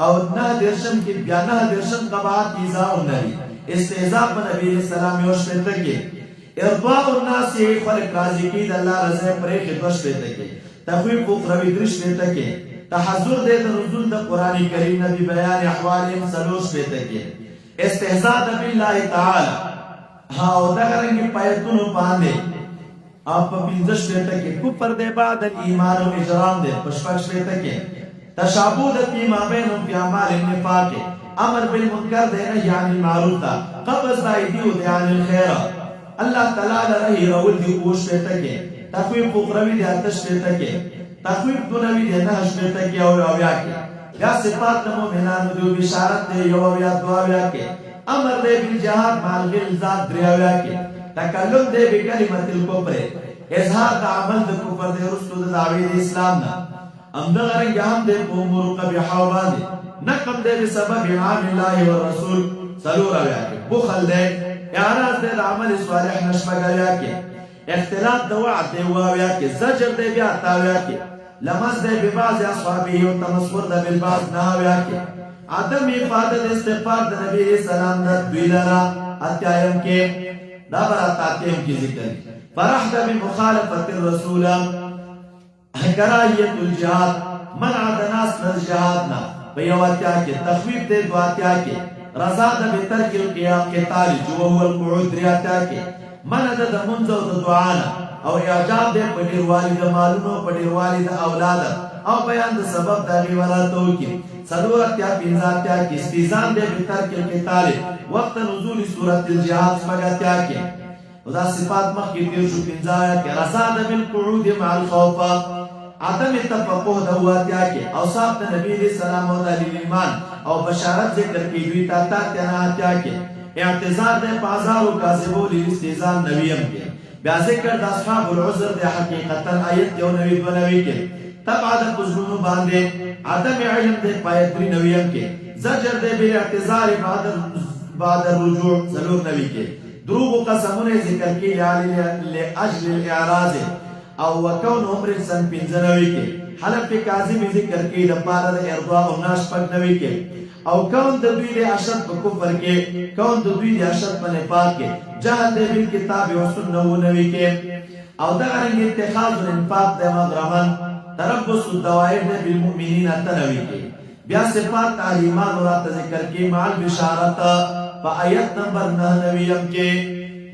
[SPEAKER 1] او نه درشم کې بیا نه درشم قبات ایزا او نبی استهزاء په نبی اسلام یو شپته کې ارضاء الناس خلق راضی کی د الله رضا پرې کې دوش پته کې تخویف اخروی درش پته کې تحذر د نزول د قران کریم نبی بیان احوال سلوش پته کې استهزاء بالله تعالی او دا رنګ پایتونو باندې اپ پینځش پته کې کفر د بعد ایمان او اجرام د پښپښ پته کې تشابه د فيما بينهم في اعمال النفاق امر بالمنکر د نهي عن المعروف قبض ایدیو د عن الخير الله تعالی رہی رول دی اوش پته کې تخویف اخروی د آتش پته کې تخویف دونوی دی نهش بیتا کی او اویا کی یا صفات مومنانو دیو بشارت دی یو اویا دو اویا کی امر دی بالجهاد مع الغلظات دری اویا کی تکلم دی بکلمت الکفر اظهار دا عمل دا کفر دی رسول دا دعوی دی اسلام نا امدغرنگ هم دی امور قبیحا و باندی نقم دی بسبب عام اللہ والرسول سلور اویا کی بخل دی اعراض دی دا عمل صالح نشمگ اویا کی اختلاف دا وعد دی واویا کی زجر دی بیعت اویا کی لمس دی ببعض اصحابی و تمسور دا بالبعض ناویا کی عدم افادت استغفار دا نبی علیہ السلام دا دوی لرا اتیایم کے دا برات آتیم کی ذکر فرحت بمخالفت الرسول کرائیت الجہاد منع دناس نزجہادنا بیواتیا کے تخویف دے دواتیا کے رضا دا بترک القتال جو هو القعود ریاتیا کے منع دا منزو دا دعانا او اعجاب دے پڑیر والد مالونو پڑیر والد اولادا او بیان دا سبب دا غیوراتو کی صدورتیا پینزاتیا کی استیزان دے بترک القتال وقت نزول سورت الجہاد سمگاتیا کے ودا صفات مخکی تیر شو پینزایا کے رساد بالقعود مع الخوف عدم تفقه دواتیا کے اوصاف دا نبی علیہ السلام و دلیل ایمان او بشارت ذکر کی دوی تاتا تناتیا کے اعتذار دے پازار و کاذبو لیستیزان نبیم کے بیا ذکر دا اصحاب العذر دے حقیقتا آیت یو نوی دو نوی کے تبع دا قزرونو باندے عدم علم دے پایتری نویم کے زجر دے بے اعتذار بعد الرجوع ضرور نوی کے دروغ و قسمون ذکر کی لأجل الاعراض او وکون عمر سن پینزنوی کے حلف کاظم ذکر کی دپارا دا ارضاء و ناش پک نوی کے او کون دوی دے اشد پا کفر کے کون دوی دے اشد پا نفاق کے جہل دے بالکتاب و سنو نوی کے او دغرنگ اتخاذ و انفاق دے مغرمان تربص الدوائر دے بالمؤمنین تنوی کے بیا صفات تعلیمان و رات ذکر کی مع البشارت پا آیت نمبر 9 کے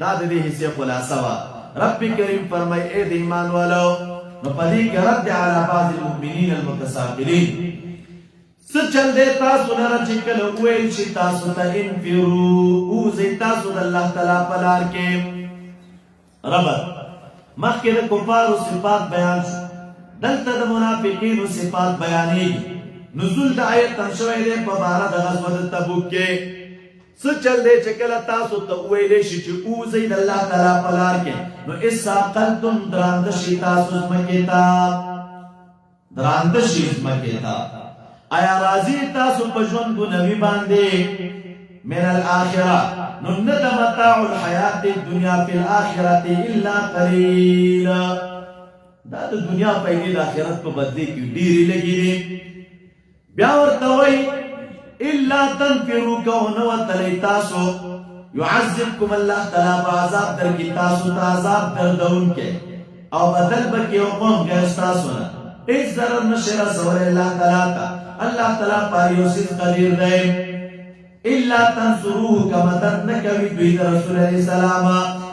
[SPEAKER 1] داد دے حصے خلاصہ وا رب کریم فرمائی اے ایمان والو نپدی کے رد علی بعض المؤمنین المتساقلین سچل دے تاسو نرا چکل اویل شی تاسو تا انفرو اوزی تاسو دا اللہ تعالیٰ پلار کے ربط مخی دا کفار و صفات بیان شو دلتا دا منافقین و صفات بیانی نزول دا آیت تنشوئی دے پبارا دا غزوة تبوک کے سچل دے چکل تاسو تا اویل شی چی اوزی دا اللہ تعالیٰ پلار کے نو اس ساقلتم دراندشی تاسو اسمکیتا دراندشی اسمکیتا آیا راضی تاسو پجون کو نبی باندے من الآخرہ نند متاع الحیات الدنیا فی الآخرت الا قلیل دا دنیا پہلی دا آخرت کو بدلے کی ڈیری لگی دی بیاور توئی الا تنفرو کونو تلی تاسو یعذبکم اللہ تعالیٰ بعذاب در کی تاسو تعذاب در دون کے او بدل بکی او قوم گیس تاسونا اس ضرر نشرہ سور اللہ تعالیٰ کا اللہ تعالیٰ پاری اسید قدیر دے الا تنصروه کمدد نکوی دوید رسول علیہ السلام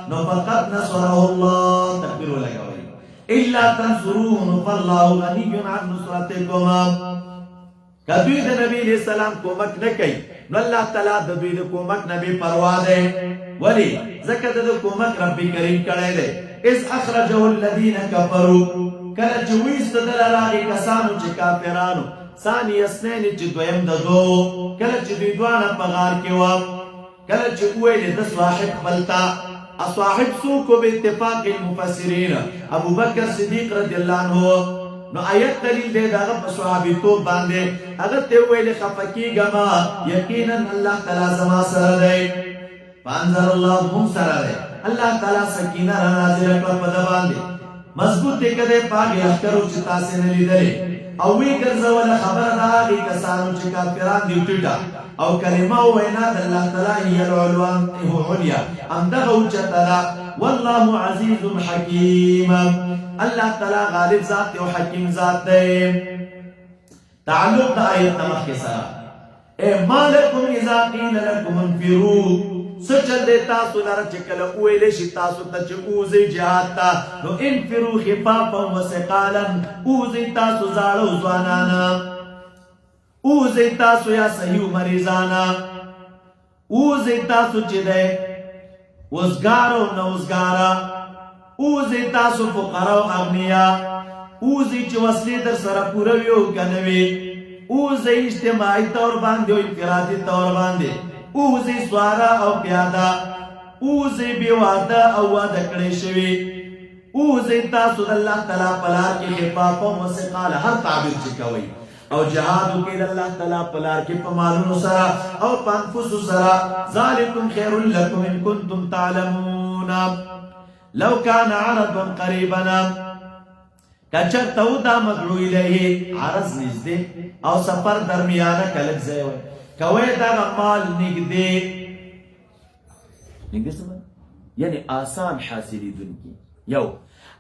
[SPEAKER 1] نو فقط نصره اللہ تکبیرو لگوئی الا تنصروه نو فاللہ غنی عن نصرتکم کدوید نبی علیہ السلام کومک نکی نو اللہ تعالیٰ دوید کومک نبی پروا دے ولی زکر دو کومک ربی کریم کڑے دے اس اخرجہ الذین کفروا کل جویست دل راغی کسانو چی کافرانو ثانی اسنین چی دویم دا دو کل چی دوی دوانا پغار کیوا کل چی اویل دا صاحب خلطا اصاحب سوکو بے اتفاق المفسرین ابو بکر صدیق رضی اللہ عنہ نو آیت دلیل دے دا غب صحابی تو باندے اگر تے اویل خفکی گما یقینا اللہ تعالیٰ زما سر دے فانزر اللہ مم سر دے اللہ تعالیٰ سکینہ نازل پر پدا باندے مضبوط دے کدے پاگی احکرو چتا سے نلی دلے اوی گرزول خبر دا آگی کسانو چی کافران دیو ٹیٹا او کلمہ وینا دا اللہ تعالی ہی العلوان ایہو علیا ام دغو چتا دا واللہ عزیز حکیم اللہ تعالی غالب ذات و حکیم ذات دے تعلق دا آیت نمخ کے سرا اے مالکم اذا قیل لکم انفرو سچل دے تاسو لارا چکل اویلے شی تاسو تا چی اوزی جہاد تا نو انفرو خفافا و سقالا اوزی تاسو زارو زوانانا اوزی تاسو یا صحیو مریضانا اوزی تاسو چی دے وزگارو نوزگارا اوزی تاسو فقراو اغنیا اوزی چې وسلې در سره پوره وي او که نه وي، اوزی اجتماعي طور باندې او انفرادي طور باندې، اوزی سواره او پیاده، اوزی بې واده او واده کړی شوي، اوزی تاسو د الله تعالی په لار کې خفافا وثقاله هر تعبیر چې کوئ، او جهاد وکړئ د الله تعالی په لار کې په مالونو سره او په انفسو سره. ذلکم خیر لکم ان کنتم تعلمون. لو کان عرضا قریبا، کچرته و دا مدعو الیه، عرض نږدې او سفر درمیانه که لږ ځای وی، کوی دغه مال نږدې څه یعنی آسان حاصلیدونکي یو،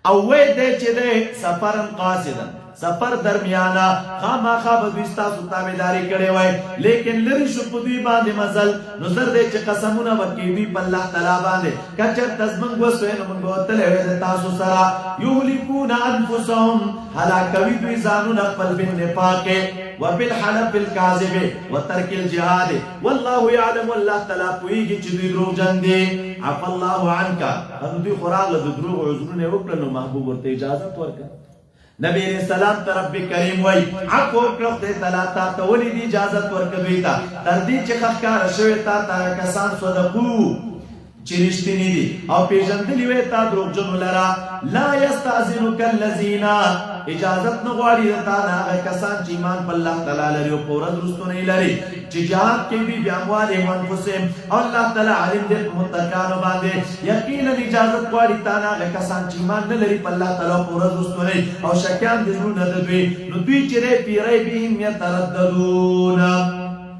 [SPEAKER 1] او وی دی چې دی سفرا قاصدا، سفر درمیانا خامخا به دوی ستاسو تابعداري کړې وای، لیکن لرې شو په دوی باندې مزل، نو زر دی چې قسمونه وکړي دوی په الله تعالی باندې، که چېرته زموږ وسوی نو موږ به وتلی وی د تاسو سره. یهلکون انفسهم، هلاکوي دوی ځانونه خپل بالنفاق وبالحلف الكاذب وترک الجهاد والله يعلم، الله تعالی پوهېږي چې دوی دروغجن دي. عفا الله عنک، نو دوی خو راغله د دروغو عذرونه یې وکړه، نو محبوب ورته اجازت ورکړه. نبی علیہ السلام ته رب کریم وای عفو وکړه خدای تعالی تا ته ولې دې اجازت ورکړه دوی ته، تر دې چې ښکاره شوی تا ته کسان صدقو چې رښتیني دي او پېژندلي وی تا دروغجنو لره. لا یستأذنک الذین، اجازت نه غواړي د تا نه هغه کسان چې ایمان په الله تعالی لري او په ورځ وروستو نه لري، چې جهاد کوي باموالهم وانفسهم، او الله تعالی عالم دی په متقیانو باندې. یقینا اجازت غواړي تا نه هغه کسان چې ایمان نه لري په الله تعالی او په ورځ وروستو نه، او شکیان دي زړونه د دوی، نو دوی چې دی فی ریبهم یترددون.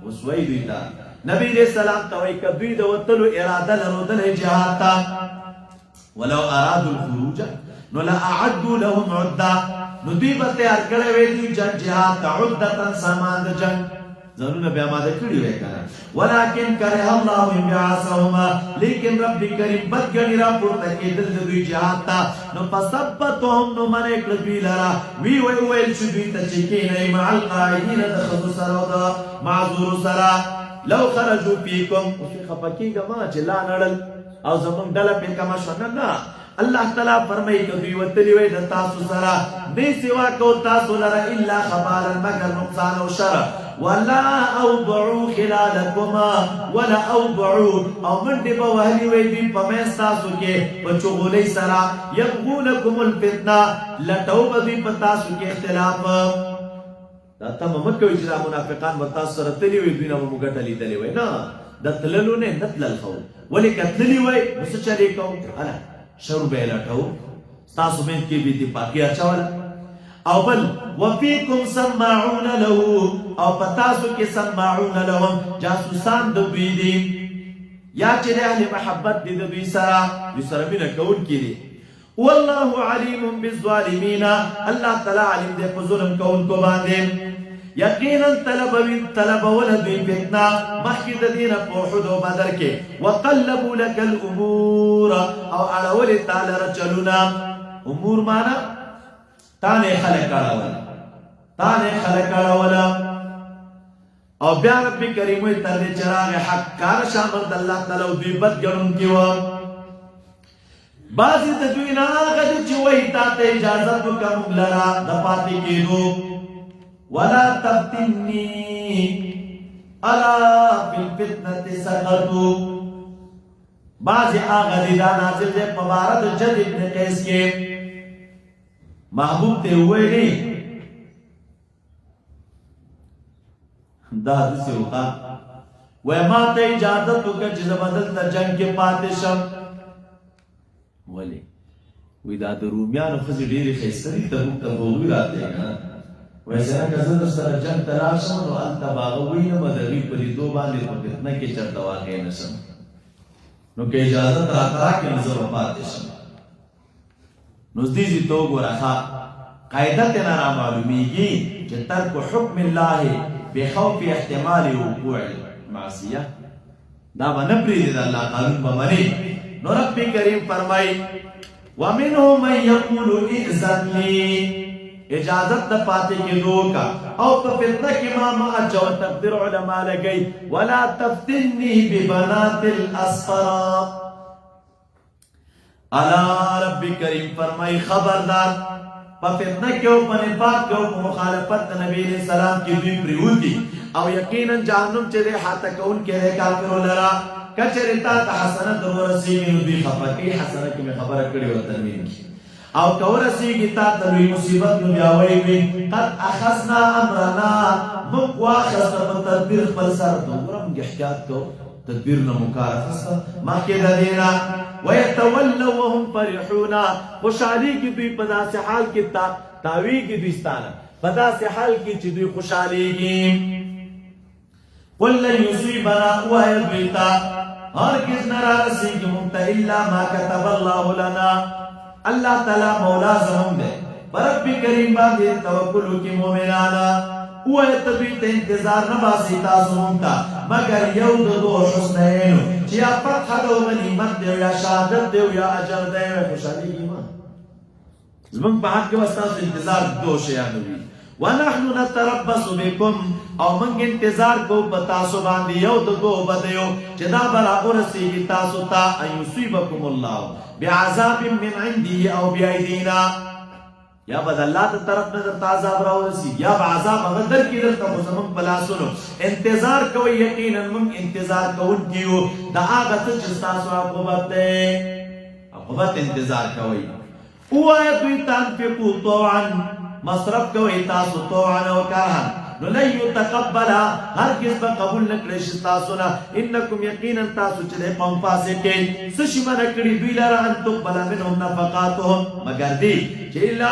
[SPEAKER 1] اوس وایي دوی ته نبی علیہ السلام ته وایي که دوی د وتلو اراده لرودلی جهاد ته، ولو ارادوا الخروج نو لاعدوا لهم عده، نو دوی به تیار کړی وی دوی جهاد ته عدتا سامان د جنگ، ځانونه به اماده کړي وی کنه. ولکن کرہ الله انبعاثهما، لیکن رب کریم بد ګڼي راپورته کېدل د دوی جهاد ته، نو فثبتهم، نو منع کړه دوی لره، ویل چې دوی ته چې کښېنئ مع القاعدین، د ښځو سره او د معذورو سره. لو خرجوا فیکم، اوس خفه کېږه مه چې لا نړل او زمونږ ډله پې کمه شوه، نه الله تعالی فرمایي که دوی وتلي وی د تاسو سره، دې سوا کو تاسو لره الا خبالا، مگر نقصان او شر. ولا اوضعوا خلالکما، ولا اوضعوا، او منډې به وهلي وی دوی په منځ تاسو کې په چغولۍ سره، یبغونکم الفتنه، لټو به دوی په تاسو کې اختلاف. دا تمه مه کوئ چې دا منافقان به تاسو سره تللي وي دوی نه به مو ګټه لیدلې وی، نه د تللو نه تلل خو، ولې که تللي وی نو څه چلې کوو، هله شر به یې لټوو، ستاسو منځ کې بې اتفاقي اچوله. او بل وفیکم سماعون له، او په تاسو کې سماعون لهم، جاسوسان د دوی دي، یا چې د اهل محبت دي د دوی سره مینه کوونکي دي. والله علیم بالظالمین، الله تعالی علیم دی په ظلم کوونکو باندې. یقینا طلبول دوی فتنه مخکې د دې نه په احد او بدر کې، وقلبوا لك الامور، او اړولې تا لره چلونه، امور معنا تانې خلک اړوله، او بیا رب کریم وایي تر دې چې راغی حق کار شامل د الله تعالی او دوی بد ګڼونکي وه. بعضې د دوی نه هغه دي چې وایي تا ته اجازت وکړه موږ لره د پاتې کېدو. ولا تفتنی الا بالفتنة سقطوا، بعضې هغه دي دا نازل دی په باره د جد ابن قیس کې، محبوب ته وویلې دا داسې وکړه، وایي ما ته اجازت وکړه چې زه به دلته جنګ کې پاتې شم. ولې؟ وی دا د رومیانو ښځې ډېرې ښایسته دي، تبوک ته به هغوی راتلی که نه، وایي سره که زه در سره جنګ ته لاړ شم نو هلته به هغه ووینم، د هغوی په لیدو باندې په فتنه کې چېرته واقع نه شم، نو که اجازت راته راکړې نو زه به پاتې شم. نو دې ځي ته وګوره ښه قاعده ترې نه رامعلومېږي چې ترک حکم الله بخوف احتمال وقوع المعصیه، دا به نه پرېږدي د الله قانون به منې. نو رب کریم فرمای ومنهم من یقول ائذن لی، اجازت د پاتې کېدو کا، او په فتنه کې ما اچو، تقدیر علما لګی ولا تفتنی ببنات الاسفرا. الا رب کریم فرمای خبردار، په فتنه کې او په نفاق کې او په مخالفت د نبی علیہ السلام کې دوی پریوتی او یقینا جهنم چې ده حتی کون کې ده کافر لرا کچره تا حسنه ورسیږي نو دوی خفقي حسنه کې خبره کړې و تنوین کې او کورسیږي تا د لوی مصیبت نو بیا وایي قد اخذنا امرنا مقواخذ په تدبیر خپل سره وګورم احتیاط کو تدبیر نو مکارفه ما کې د دینا ويتولوا وهم فرحون خوشالي کې دوی په داسې حال کې تاوی کې دوی ستانه په داسې حال کې چې دوی خوشاليږي قل لن يصيبنا ويبتا هرگز نراسيږي مونږ الا ما كتب الله لنا الله تعالی مولا زمونږ دی رب کریم باندې توکل کی مومنانا او تبي ته انتظار نه باسي تاسو مونږ مگر یو د دوه حسنین چې یا فتح د غنیمت دی یا شهادت دی یا اجر دی خوشالي ایمان زمونږ په حق کې واسطه انتظار دوه شیان وي ونحن نتربص بكم او من انتظار کو پتا سو باندې یو د دوه بدیو چې دا برابر سي تاسو ته ايصيبكم الله بعذاب من عنده او بايدينا یا بد الله ته طرف نه د عذاب راوسی یا عذاب غدر کې درته زمون بلاسونو انتظار کوي یقینا من انتظار کوونکیو دا هغه چې تاسو عقوبت ده عقوبت انتظار کوي او ایت تنفقوا طوعا مصرف کوي تاسو طوعا او کرها نو لن يتقبل هرگز به قبول نکړي شي تاسو نه انکم یقینا تاسو چې قوم فاسق کې سشي من کړي دوی لاره ان تقبل منهم نفقاتهم مگر دي چې الا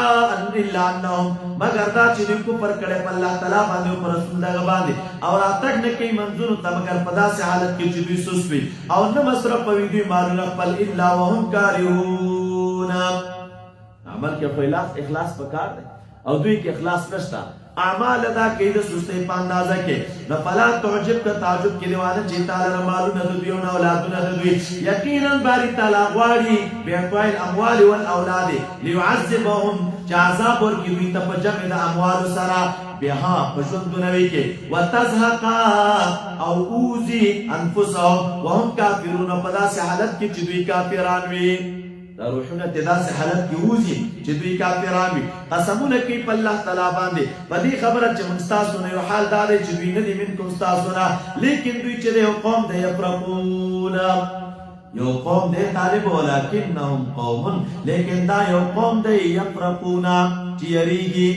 [SPEAKER 1] انهم مگر دا چې دوی کفر کړي په الله تعالی باندې او رسول الله باندې او راتګ نه کوي منظور ته مگر په داسې حالت کې چې دوی سوسوي او نه مصرف کوي دوی مالونه خپل الا وهم کارهون عمل کې اخلاص پکار دی او دوی کې اخلاص نشته اعمال ادا کوي د سستۍ په اندازه کې نه فلا تعجب کا تعجب کې دیوانه چې تعالی مالونه د دوی او اولادونه د دوی یقینا باری تعالی غواړي بیا اموال او اولاد ليعذبهم عذاب ورکړي دوی ته په جمع د اموال سره بها پښوندونوي کې وتزهق او اوزي انفسهم وهم کافرون په داسې حالت کې چې دوی کافران وي دا روحونه تداسې حالت کې وځي چې دوی کافران وي قسمونه کوي په الله تعالی باندې په دې خبره چې موږ تاسو نه یو حال دا دی چې دوی نه دي منکم تاسو نه لیکن دوی چې یو قوم دی یفرقون یو قوم دی طالب ولکنهم قوم لیکن دا یو قوم دی یفرقون چې یریږي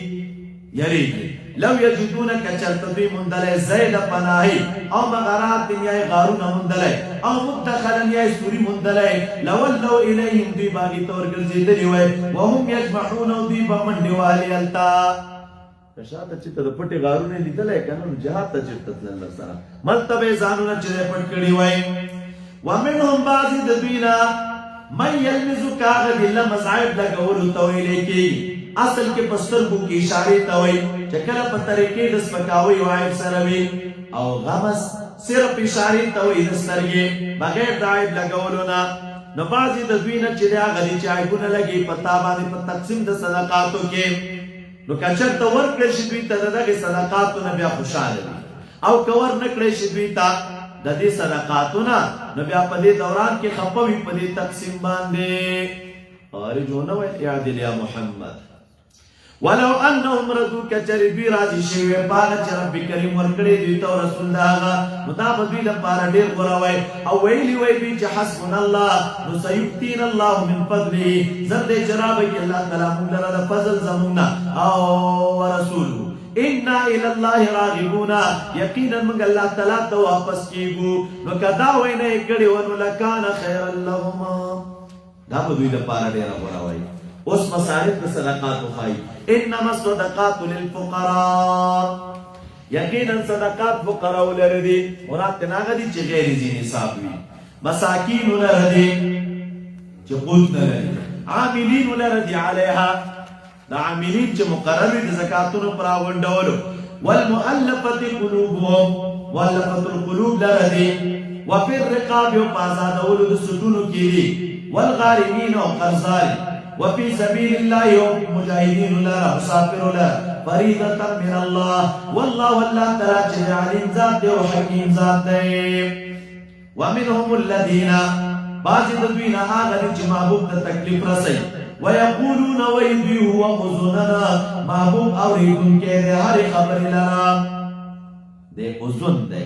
[SPEAKER 1] لو یجدون کچرتبی مندلے زید پناہی او مغارات دنیای غارون مندلے او مدخلن یا سوری مندلے لولو الیہم دی باغی طور گرزی دلیوے وهم یجمحون دی بمنڈی والی التا کشاتا چیتا دا پٹی غارون لیدلے کنن جہاد تا چیتا تلن سارا ملتبے زانونا چیدے پٹ کڑی وے ومنهم بازی دبینا من یلمزو کاغد اللہ مزعب لگولو تویلے کی اصل کې پسترګو کې اشاره تا وای چې کله په طریقې د سپکاوي وای سره وي او غمس صرف اشاره تا وای د سترګې بغیر د عیب لګولو نه نو بازي د دوی نه چې دا غلي چې عیبونه لګي پتا باندې په تقسیم د صدقاتو کې نو کچر ته ورکړي شي دوی ته دغه صدقاتو نه بیا خوشاله وي او کور نکړي شي دوی ته د دې صدقاتو نه نو بیا په دې دوران کې خپوي په دې تقسیم باندې ارجونه وای اعدل یا محمد ولو انهم ردوا كجربي راضي شي باغ چې رب کریم ورکړي دوی ته رسول الله مطابق دوی لپاره ډېر غوړوي او ویلي وای دوی چې حسبنا الله نو سيؤتينا الله من فضله زرد جرابه الله تعالی موږ لره فضل زمونا او رسوله انا الى الله راغبون یقینا موږ الله تعالی ته واپس کیږو نو کدا وینه کړي ونو لکان خير لهم دا به دوی لپاره ډېر غوړوي اس مصارف د صدقات وخای انما الصدقات للفقراء یقینا صدقات فقراء ولردي مراد تناغه دي چې غیر دي نصاب وي مساکین ولردي چې قوت نه لري عاملین ولردي علیها دا عاملین چې مقرر دي زکاتونو پر اونډولو والمؤلفه قلوبهم مؤلفه القلوب لردي وفي الرقاب وبازادولو د سټونو کې دي والغارمین او قرضاری وفي سبيل الله مجاهدين لا مسافر لا فريضة من الله والله والله تعالى عليم ذات وحكيم ذات ومنهم الذين بعض الذين آغلوا محبوب تكليف رسي ويقولون ويدي هو اذننا محبوب اوریدن کے دے ہر خبر لرا دے اذن دے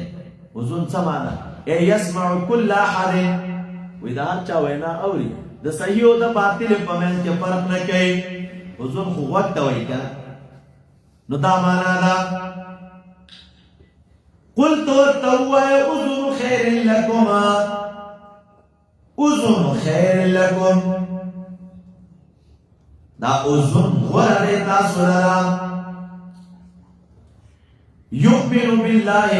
[SPEAKER 1] اذن سمانا اے يسمع كل احد وإذا چا وینا اوری د صحیح او د باطل په منځ کې فرق نه کوي اذن خو وخت وای کا نو دا معنا دا قلت تو اذن خير لكما اذن خير لكم دا اذن غره تاسو لرا يؤمن بالله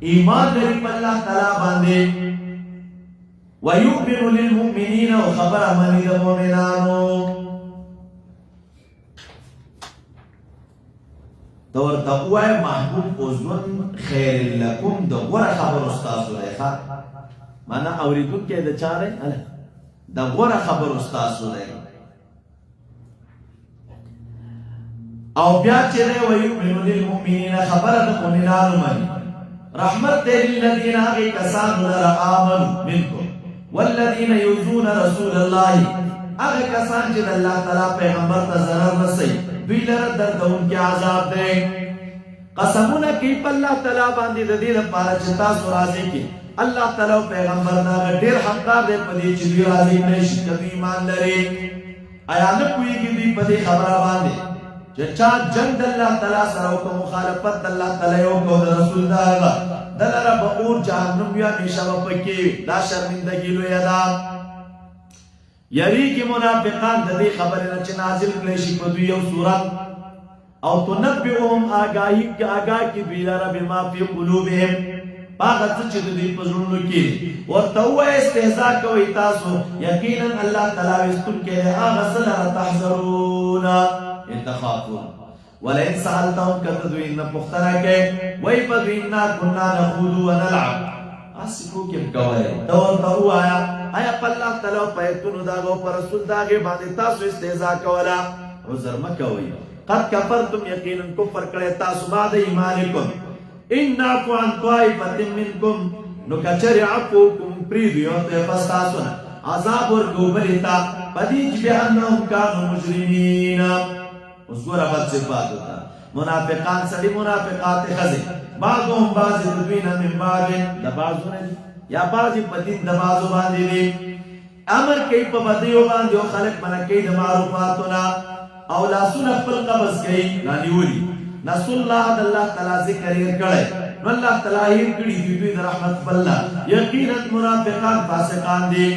[SPEAKER 1] ایمان لري په الله تعالی باندې ويؤمن للمؤمنين وخبر من المؤمنان دور تقوى محبوب اذن خير لكم دو غره خبر استاد زلیخا معنا اوریدون کې د چاره د غره خبر استاد زلیخا او بیا چې ويؤمن للمؤمنين خبر د مؤمنانو باندې رحمت للذين آمنوا منكم والذين يؤذون رسول الله اغه کسان چې الله تعالی پیغمبر ته ضرر رسي دوی لره دردون کې عذاب دی قسمونه کوي په الله تعالی باندې د دې لپاره چې تاسو راځي کې الله تعالی پیغمبر دا ډېر حقدار دی په دې چې دوی راځي نشي کوي ایمان لري آیا نه کوي دوی په دې خبره باندې چې چا جنگ الله تعالی سره او مخالفت الله تعالی او رسول دا دلاره به اور جهنم یا نشو پکې دا شرمندګي لوی ادا یری کی منافقان د دې خبره نه چې نازل کړي شي په دوی یو صورت او تنبئهم آگاهی کی بیلاره بما فی قلوبهم باغ چې د دې په زړونو کې ورته و استهزاء کوي تاسو یقینا الله تعالی واستون کې هغه سره تحذرون انتخابون ولئن سألتهم كتدوين پختنه کې وای په دینا كنا نخوض ونلعب اسکو کې کوي دا آیا په الله تعالی په ایتونو داغو پر رسول داغه باندې تاسو استهزاء کولا عذر مکوي قد كفرتم یقینا کفر کړه تاسو بعد ایمانکم ان نعفو عن طائفه منکم نو کچری عفوکم پریدیو ته پستاسو عذاب ورګوبلیتا پدې چې انهم كانوا مجرمین اس کو ربط صفات ہوتا منافقان سڑی منافقات خزی بعضهم بعض دوین من بعض دبازو نے یا بعضی پدین دبازو باندی دی امر کئی پا بدیو باندیو خلق منا کئی دمعروفاتونا او لاسون اپل قبض کئی نانیولی نسو اللہ داللہ تعالی ذکریر کڑے نو اللہ تعالی ہیر کڑی دیوی در رحمت باللہ یقینت منافقان فاسقان دی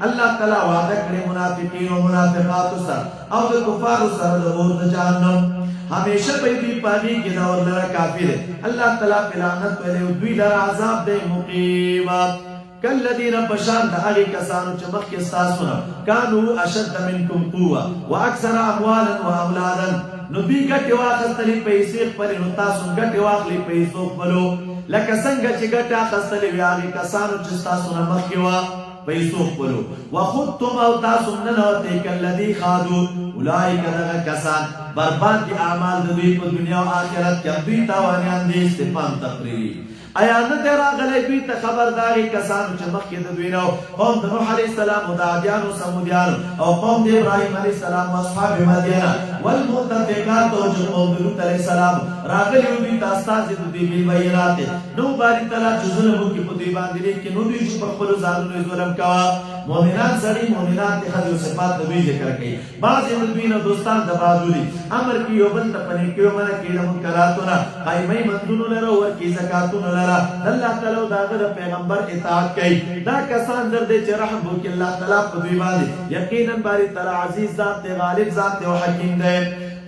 [SPEAKER 1] اللہ تعالی وعدہ کرے منافقین و منافقات سر او د کفار سر د اور د جہنم ہمیشہ پیدی پانی کی دور لرا کافر ہے اللہ تعالی پلانت پہلے دوی لرا عذاب دے مقیمہ کالذین پشان دا اغی کسانو چمخ کے استاسونا کانو اشد منکم قوة و اکثر اموالا و اولادا نبی گٹی واخستلی پیسیق پلی نتاسو گٹی واخلی پیسوق پلو لکسنگا چی گٹی آخستلی ویاغی کسانو چستاسونا مخیوا پیسوق پلو وخودتم او تاسم ننوتی کالذی خادو اولائک دغا کسان برباد دی اعمال دوی پا دنیا و آخرت کم دوی تاوانیان دی استفام تقریری ایانا دیر آگلے دوی تا خبرداری کسانو چمخ کی دوی نو قوم دا نوح علیہ السلام و دعدیان و سمودیان او قوم دا ابراہیم علیہ السلام و اصحاب مدینہ والمتفقات و جو قوم دا لوت علیہ السلام راگلی دوی تا استاز دوی بالبینات نو باری تلا جو ظلمو کی پا دوی باندی کہ نو دوی جو پخبلو زادنو ظلم کوا مومنان سڑی مومنان تی خدیو صفات دوی ذکر کئی بعضی دوی دوستان دبادولی امر کی یوبن تپنی کیو منا کی منکراتونا قائمی مندونو لرو ورکی زکاتونو لرو اللہ تعالی داغر پیغمبر اطاعت کئی دا کسان در دے چه رحم بو کہ اللہ تعالی پدوی باندے یقینا باری تعالی عزیز ذات دے غالب ذات دے و حکیم دے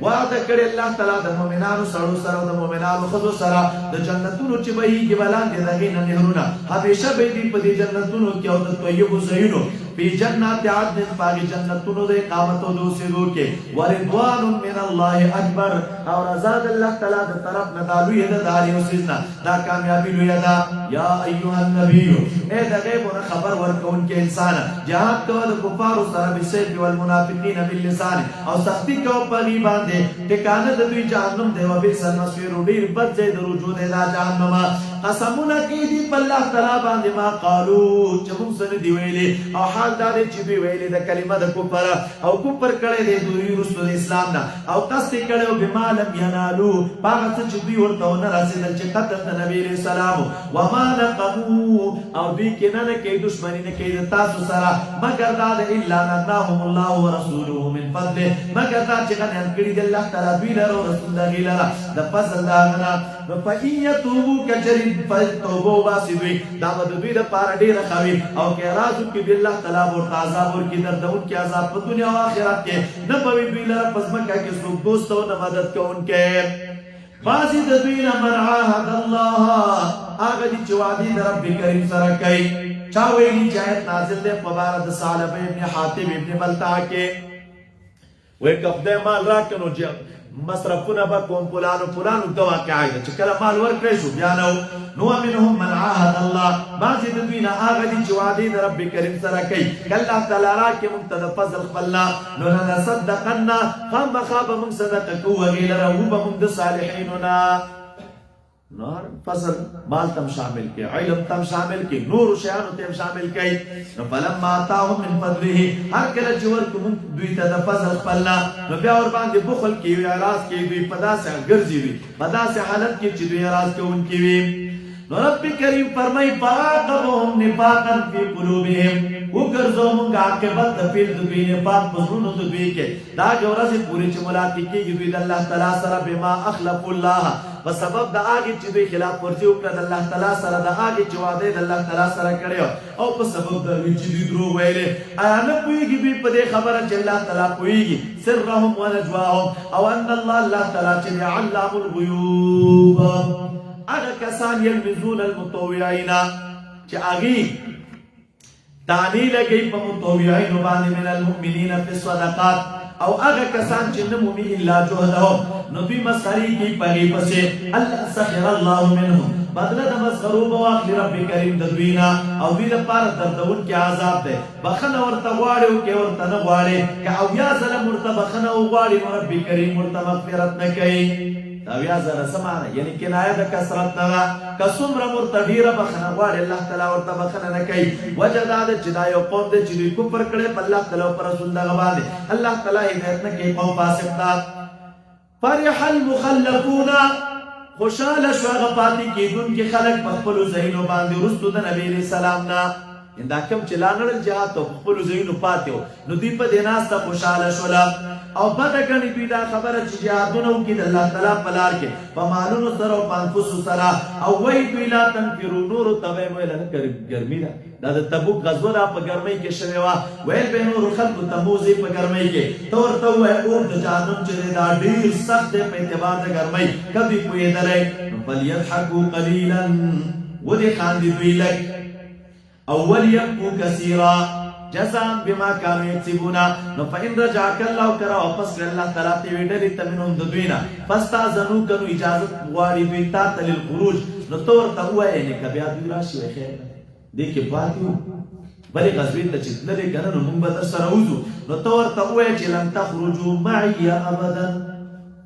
[SPEAKER 1] وعدہ کرے اللہ تعالی دا مومنانو سرو سرو دا مومنانو خضو سرا دا جنتونو چی بہی کی بلان دے دغین نهرونا ہمیشہ بیدی پدی جنتونو کیا دا طیب و زہینو فی جنات عدن پاگی جنتونو دے قامتو دو سیدو کے ورضوان من اللہ اکبر اور ازاد اللہ تعالی دا طرف ندالوی دا داری و سیزنا دا کامیابی لوی دا یا ایوہ النبیو اے دا غیب و خبر ورکون کے انسان جہاد کوا دا کفار و سر بسیب والمنافقین باللسان اور سختی کوا پاگی باندے ٹکانت دوی جہنم دے و بیسن مسویر دیر بد زید رجوع دے دا جہنم قسمونا کی دی پا اللہ تعالی باندے ما قالو چمون سن دیویلے اور حال دا دی چې دوی ویلې د کلمه د کفر او کفر کړی دی دوی وروسته د اسلام نه او قصد یې کړی و بما لم ینالو په هغه څه چې دوی ورته ونه رسېدل چې قتل د نبي علیه السلام وما نقموا او دوی کنه نه کوي دشمني نه کوي د تاسو سره مګر دا د الا ان اغناهم الله ورسوله من فضله مګر دا چې غنیان کړي د الله تعالی دوی لره او رسول الله لره د فضل د هغه نه نو فإن يتوبوا كجري فتوبوا باسي دوی دا به دوی د پاره ډېره ښه وي او که اعراض وکړي د الله تعالی ورته عذاب ورکړي دردونکي عذاب په دنیا او آخرت کې نه به وي دوی لره په ځمکه کې څوک دوست او نه مدد کوونکی بعضې د دوی نه من عاهد الله هغه دي چې وعدې د رب کریم سره کوي چا ویلي چې آیت نازل دی په باره د ثعلبه ابن حاتم ابن بلتعه کې وایي که خدای مال راکړه نو مصرفونه به کوم فلانو د واقعه ده چې کله مال ورکړی شو بیا نو منهم من عاهد الله بعضې د دوی نه هغه دي چې وعدې د رب کریم سره کوي که الله تعالی راکړي موږ ته د فضل خپلنا نو لنصدقنه خامخا به موږ صدقه کوو هغې لره و به موږ د صالحینو نه نور فضل مال تم شامل کی علم تم شامل کی نور شیانو تم شامل کی نو فلما آتاهم من فضله هر کله چې ورکوم دوی ته د فضل خپلنا نو بیا ور باندې بخل کی اعراض کی دوی په داسې ګرځي وي په داسې حالت کې چې دوی اعراض کوونکي وي نو رب کریم فرمای فاعقبهم نفاقا فی قلوبهم وګرځو موږ عاقبت د فعل د دوی نفاق په زړونو د دوی کې دا ورځې پورې چې ملاقات کېږي دوی د الله تعالی سره بما اخلف الله په سبب د هغې چې دوی خلاف ورزي وکړه د الله تعالی سره د هغې چې وعده د الله تعالی سره کړی او په سبب د هغې چې دوی دروغ ویلې ایا نه پوهېږي دوی په دې خبره چې الله تعالی پوهېږي سرهم ونجواهم او ان الله تعالی چې دی علام الغیوب هغه کسان یلمزون المطوعین چې هغې دانی لګی په مطوعینو باندې من المؤمنین فی الصدقات او هغه کسان چې نه مومي الا جهدهم نو دوی مسخرې کوي په هغې پسې الله سخر الله منهم بدله د مسخرو به واخلي رب کریم د دوی نه او دوی لپاره دردونکی عذاب دی بخښنه ورته غواړي او که ورته نه غواړي که اویا ځله ورته بخښنه وغواړي نو رب کریم ورته مغفرت نه کوي اویا ځله څه معنی یعنې کنایه د کثرت نه ده که څومره ورته ډېره بخښنه غواړي الله تعالی ورته بخښنه نه کوي وجه دا ده چې دا یو قوم دی چې دوی کفر کړی په الله تعالی او په رسول دغه باندې الله تعالی هدایت نه کوي قوم فاسق ته فرح المخلفون خوشحاله شو هغه پاتې کېدونکي خلک په خپلو ځایونو باندې وروستو د نبي علیه السلام نه دا کوم چې لاړل جهاد ته په خپلو ځایونو پاتې وو نو دوی په دې ناسته خوشحاله شوله او بده ګڼي دوی دا خبره چې جهادونه وکړي د الله تعالی په لار کې په مالونو سره او په انفسو سره او وایي دوی لا تنفرو نورو ته به یې ویله نه ګرمي ده دا د تبوک غزوه ده په ګرمۍ کې شوې وه ویل به یې نورو خلکو ته موځي په ګرمۍ کې ته ورته ووایه اور د جهنم چې دی دا ډېر سخت دی په اعتبار د ګرمۍ که دوی پوهېدلی نو فلیضحکو قلیلا ودې خاندي دوی لږ او وليبقوا كثيرا جزاء بما كانوا يكسبون نو فإن رجعك الله کرا واپس کړ الله تعالی ته ویډلې تمنهم د دوینا فاستاذنوا کنو اجازه غواړي دوی ته للخروج نو تور ته وایي نه کبیا دوی راشي وای خیر دې کې پاتیو بلې غزوې ته چې تللې کنه نو موږ به در سره وځو نو تور ته وایي چې لن تخرجوا معي ابدا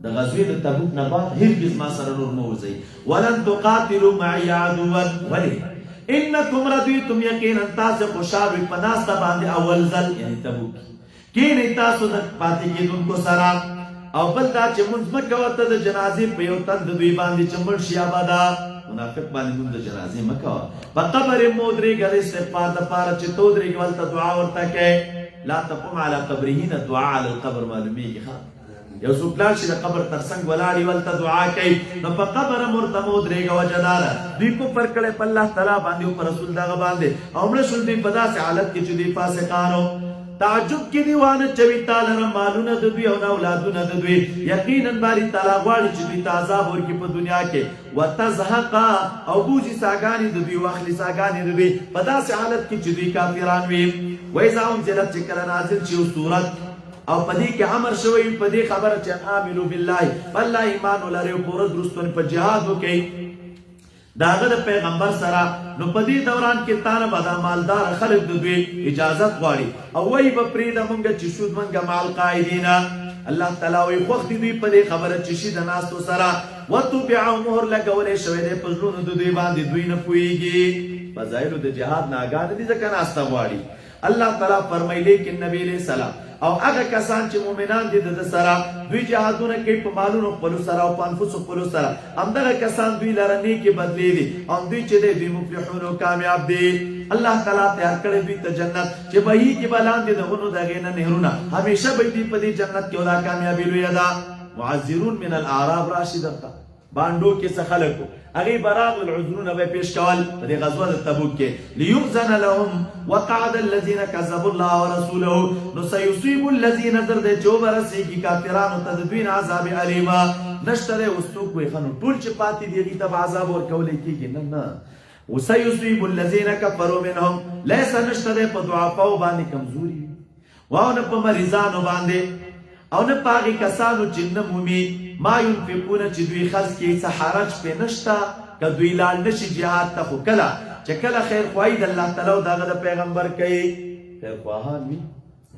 [SPEAKER 1] د غزوې د تبوک نه بعد هیڅ ما سره نور مو وځي ولن تقاتلوا معي عدوا ولي انکم رضیتم یقینا تاسو خوشحال وي په ناسته باندې اول ځل یعنی تبوک کینې تاسو د پاتې کېدونکو سره او بل دا چې مونځ مه کوه ته د جنازې په یو تن د دوی باندې چې مړ شي ابدا منافق باندې مونځ د جنازې مه کوه په قبر یې مه ودرېږه د استغفار دپاره چې ته ودرېږې هلته دعا ورته کوې لا تقم علی قبره نه دعا علی القبر معلومېږي ښه یو څوک لاړ شي د قبر تر څنګ ولاړ یې ولته دعا کوي نو په قبر ورته مه ودرېږه وجه دا ده دوی کفر کړی په الله تعالی باندې او په رسول دغه باندې او مړه شول دوی په داسې حالت کې چې دوی فاسقانو تعجب کې دی وانه چوي تعالی لره مالونه د دوی او اولادونه د دوی یقینا باری تعالی غواړي چې دوی ته عذاب ورکړي په دنیا کې وتزهق او بوجي ساګانې د دوی واخلي ساګانې د دوی په داسې حالت کې چې دوی کافران وي وایذا انزلت چې کله نازل شي سورت او پدې کې امر شوی پدې خبره چې امنو بالله والله ایمان ولري او پوره درستون په جهاد وکي داغه د پیغمبر سره نو پدې دوران کې تانه بدا مالدار خلک د دوی اجازه غواړي او وای په پریدا مونږ چې شود مونږ مال قائدینا الله تعالی وي خوخت دوی پدې خبره چې شي د ناستو سره وتبعوا مهر لګولې شوی د پزلونو د دوی باندې دوی نه پويږي فضایل د جهاد ناګان دي ځکه ناسته غواړي الله تعالی فرمایي لیکن نبی علیہ السلام او هغه کسان چې مؤمنان دي د سره دوی جهادونه کوي په مالونو خپل سره او په انفسو خپل سره همدغه کسان دوی لره نیکي بدلې دي او دوی چې دوی مفلحون او کامیاب دي الله تعالی تیار کړی دوی ته جنت چې بهي کې بلاندې دغونو دغې نه نهرونه همیشه به دي په دې جنت کې ولا کامیابی لوی ده معذرون من الاعراب راشدتا باندو کې څه خلکو هغه براغ العذرونه به پیش کول په دې غزوه د تبوک کې ليؤذن لهم وقعد الذين كذبوا الله ورسوله نو سيصيب الذين ذرد جوبرسي کی کافرانو تدبین عذاب الیما نشتره وستوک وي خنو ټول چې پاتې دي ته عذاب ورکول کېږي نه وسيصيب الذين كفروا منهم ليس نشتره په ضعفاء باندې کمزوري واو نه په مریضانو باندې او نه پاغي کسانو چې نه مومي ما ينفقون چې دوی خرج کې څه حرج په نشتا که دوی لاړ نشي جهاد ته خو کله چې کله خیر خوای د الله تعالی او دغه پیغمبر کوي خیر خواهان وي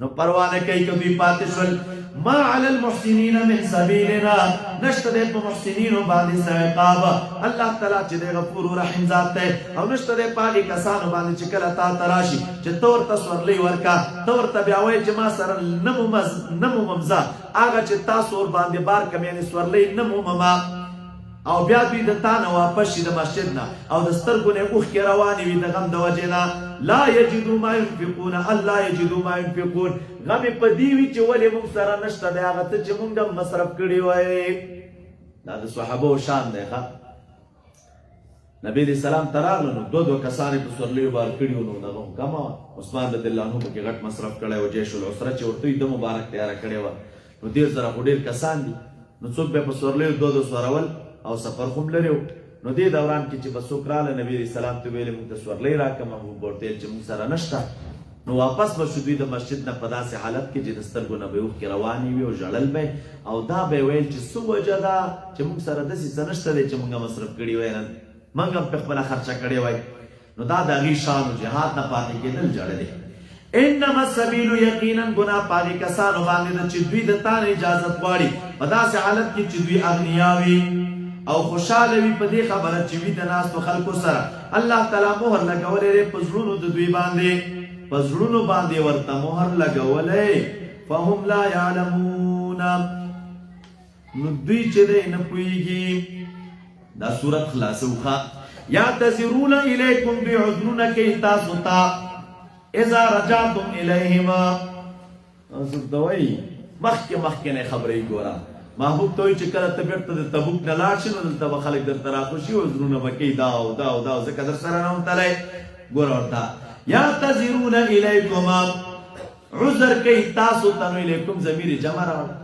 [SPEAKER 1] نو پروا نه کوي که دوی پاتې شول ما علی المحسنین من سبیلنا نشته د محسنینو باندې عقاب الله تعالی چې د غفور رحیم ذات ته او نشته د پاغي کسانو باندې چې کله تا تراشي چې تور تصورلی ورکا تور تبعوي چې ما سره نمو ممزه هغه چې تاسو ور باندې بار کمینې سورلی نمو مما او بیا دوی د تانه واپس شي د مسجد نه او د سترګو نه اوښکې روانې وي د غم د وجې نه لا یجدو ما ينفقون الله یجدو ما ينفقون غم په دې وي چې ولې موږ سره نشته دی هغه ته چې موږ هم مصرف کړي وای دا د صحابو شان دی ښه نبی علیہ السلام تراغلو نو دو کسانې په سورلیو بار کړي نو دغه کما عثمان رضی الله عنه پکې غټ مصرف کړی و جیش العسره چې ورته د مبارک تیار کړی و نو ډېر زره ډېر کسان دي نو څوک به په سورلیو دو سورول او سفر خوم لريو نو دې دوران کې چې بسوکراله نبی رسول الله ته ویل موږ د سورلې راکمه وو ورته چې موږ سره نشته نو واپس به شو دوی د مسجد نه په داسې حالت کې چې د سترګو نه به اوښکې روانې وي او ژړل به او دا به ویل چې څه وجه ده چې موږ سره داسې څه نشته دی چې موږ مصرف کړي وای نن موږ هم په خپله خرچه کړې وای نو دا د هغې شان و جهاد نه پاتې کېدل جړلې انما السبیل یقینا ګناه پاغي کسانو باندې ده چې دوی د تا نه اجازت غواړي په داسې حالت کې چې دوی اغنیا وي او خوشاله وي په دې خبره چې وي د ناستو خلکو سره الله تعالی مهر لګولی دی په زړونو د دوی باندې په زړونو باندې ورته مهر لګولی فهم لا یعلمون نو دوی چې دی نه پوهېږي دا صورت خلاصوخه یعتذرون الیکم دوی عذرونه کوي تاسو ته اذا رجعتم الیهما څوک ته وایي مخکې نه خبرې ګوره محبوب ته وایي چې کله ته بېرته د تبوک نه لاړ شي نو دلته به خلک درته راخوشي او زړونه به کوي دا او دا او دا ځکه در سره نه وم تلی ګوره ورته یعتذرون الیکما عذر کوي تاسو ته نو الیکم ضمیر جمع راوړه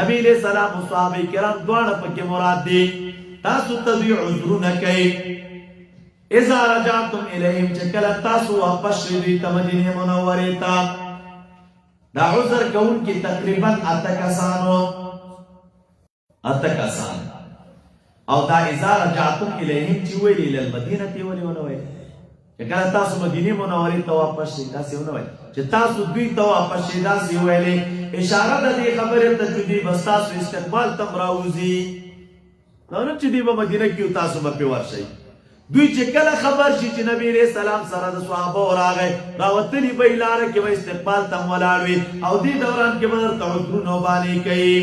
[SPEAKER 1] نبی علیہ السلام او صحابه کرام دواړه پکې مراد دي تاسو ته دوی عذرونه کوي اذا رجعتم الیهم چې کله تاسو واپس شئ دوی ته مدینې منورې ته دا عذر کوونکي تقریبا اته کسان او دا اذا رجعتم الیهم چې ویل الی المدینه ولې ونه ویل چې کله تاسو مدینې منورې ته واپس شئ داسې ونه ویل چې تاسو دوی ته واپس شئ داسې ویلې اشاره د دې خبرې ته چې دوی به ستاسو استقبال تم راوځي نو نه چې دوی به مدینه کې تاسو به پې ورشئ دوی چې کله خبر شي چې نبی علیہ السلام سره د صحابه راغی راوتلي به لاره کې به استقبال تم ولاړ وي او دې دوران کې به درته عذرونه باندې کوي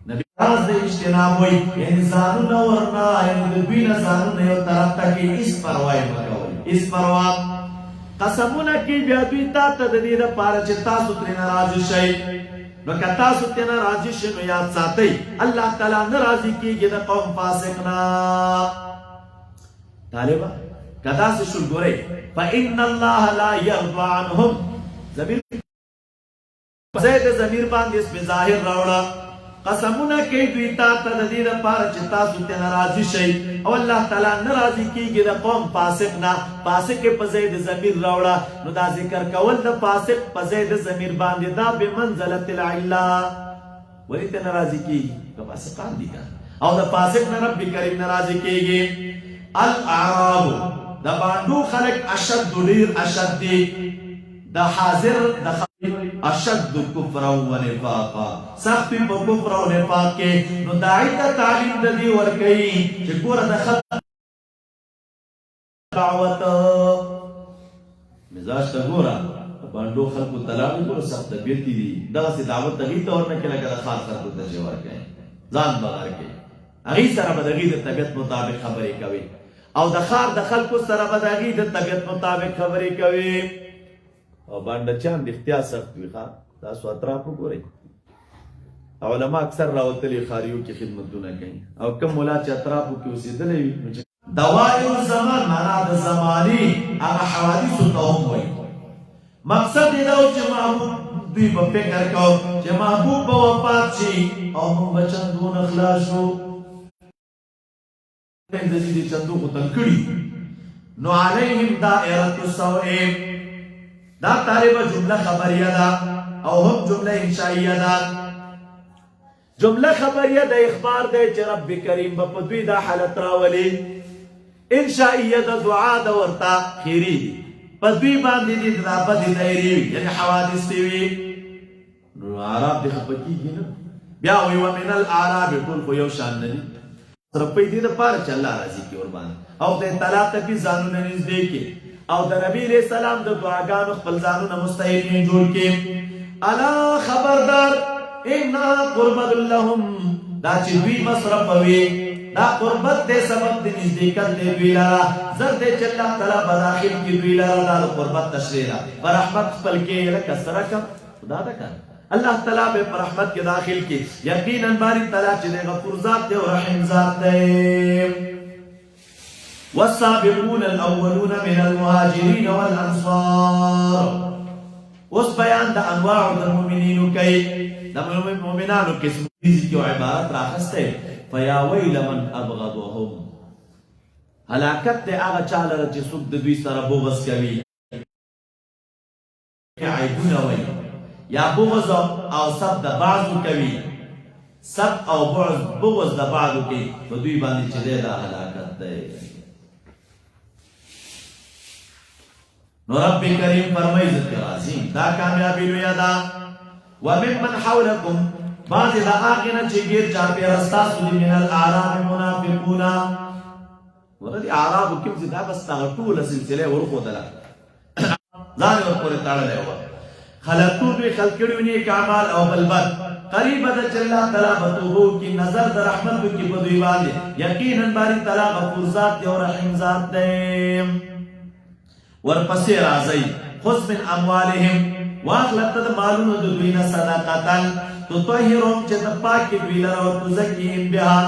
[SPEAKER 1] نبی راز د اجتناب وایي یعنې ځانونه ورنه یعنې د دوی نه ځانونه یو طرف ته کې هېڅ پروا یې مه کوئ هېڅ پروا قسمونه کوي بیا دوی تا ته د دې دپاره چې تاسو ترېنه راضي شئ نو که تاسو ترېنه راضي شئ نو یاد ساتئ الله تعالی نه راضي کېږي د قوم فاسق نه طالبہ کدا سے شل گورے فإن الله لا يرضى عنهم ضمیر زید ضمیر باندې اس په ظاهر راوړه قسمونه کوي دوی تا ته د دې لپاره چې تاسو ته ناراضي شئ او الله تعالی ناراضي کیږي د قوم فاسق نه فاسق په زید ضمیر راوړه نو دا ذکر کول د فاسق په زید ضمیر باندې دا به منزله العلا ولی ته ناراضي کیږي که فاسقان دي او د فاسق نه رب کریم ناراضي کیږي الاعراب دا باندو خلق اشد دیر اشد دی دا حاضر دا اشد کفر و نفاقا سخت پا کفر و نفاق کے نو داعی تا تعلیم دا دی ورکی چه گورا دا خلق دعوت مزاج تا گورا باندو خلقو تلاوی کو سخت بیتی دی دغه دعوت تغییر ته ورنه کله کله خاص خلقو ته جوړ کړي ځان بغیر کې هغه سره بدغی د طبيعت مطابق خبرې کوي او د خار د خلقو سره بدغی د طبيعت مطابق خبرې کوي او باندې چاند اختیار سخت وي ښا تاسو اطراف وګورئ علماء اکثر راوتلي خاریو کې خدمتونه کوي او کوم مولا چې اطرافو کې اوسېدلې وي دوائر الزمان معنا د زماني هغه حوادث ته هم وایي مقصد دا و چې محبوب دوی په فکر کو چې محبوب به وفات شي او موږ به چندون خلاص شو د دې چندو ختم کړي نو علیهم دائره السوء دا طالبه جمله خبریه ده او هم جمله انشائیه ده جمله خبریه د اخبار دی چې رب کریم په دوی دا حالت راولي انشائیه د دعا د ورته خیری دي په دوی باندې دي دا بدې دایري یعنی حوادث دی وي نو عرب د خپکیږي نه بیا وي ومن الاعراب ټول خو یو شان نه دي تر په دې د پاره چې الله راضي کی ور باندې او د طلاق په ځانونه نږدې کې او د نبی له سلام د دعاګانو خپل ځانونه مستحقین جوړ کې الا خبردار ان قربت لهم دا چې دوی مصرف وي دا قربت دې سبب دې نزدېکت دې دوی لرا زر دې چې الله تعالی بداخل کې دوی لرا دا قربت تشریح پر رحمت خپل کې لکه سره کا خدا دا کار الله تعالی به پر رحمت کې داخل کې یقینا باری تعالی چې غفور ذات دې او رحیم ذات دې والسابقون الاولون من المهاجرين والانصار اوس بیان د انواع د مؤمنینو کوي د مؤمنانو قسم دي چې عبارت راخسته فیا ویل من ابغضهم هلاکت دې هغه چاله چې څوک د دوی سره بغض کوي عیبونه وي یا بغض او سب د بعضو کوي سب او بغض د بعضو کوي په دوی باندې چې دا هلاکت ده نو رب کریم فرمایي ذکر عظیم دا کامیابی لوی ده وممن حولکم بعض دا آغینا چه گیر چاپی رستاسو دی من الاعراب منافقون وردی اعرابو کم زیده بس تاغطول سلسله ورخو دلا زانی ورپوری تاڑلے ہوا خلقتو دوی خلقیڑیو نیک عمال او بلبت قریب دا چلہ تلا بطوبو کی نظر دا رحمت دو کی بدوی باندے یقینا باری تلا غفور ذات دی اور رحیم ذات دیم ورپسی رازی خص من اموالهم واغلت دا مالون دو دوینا صداقتن تطهرهم چې د پاکي دوی لره او تزکیهم بها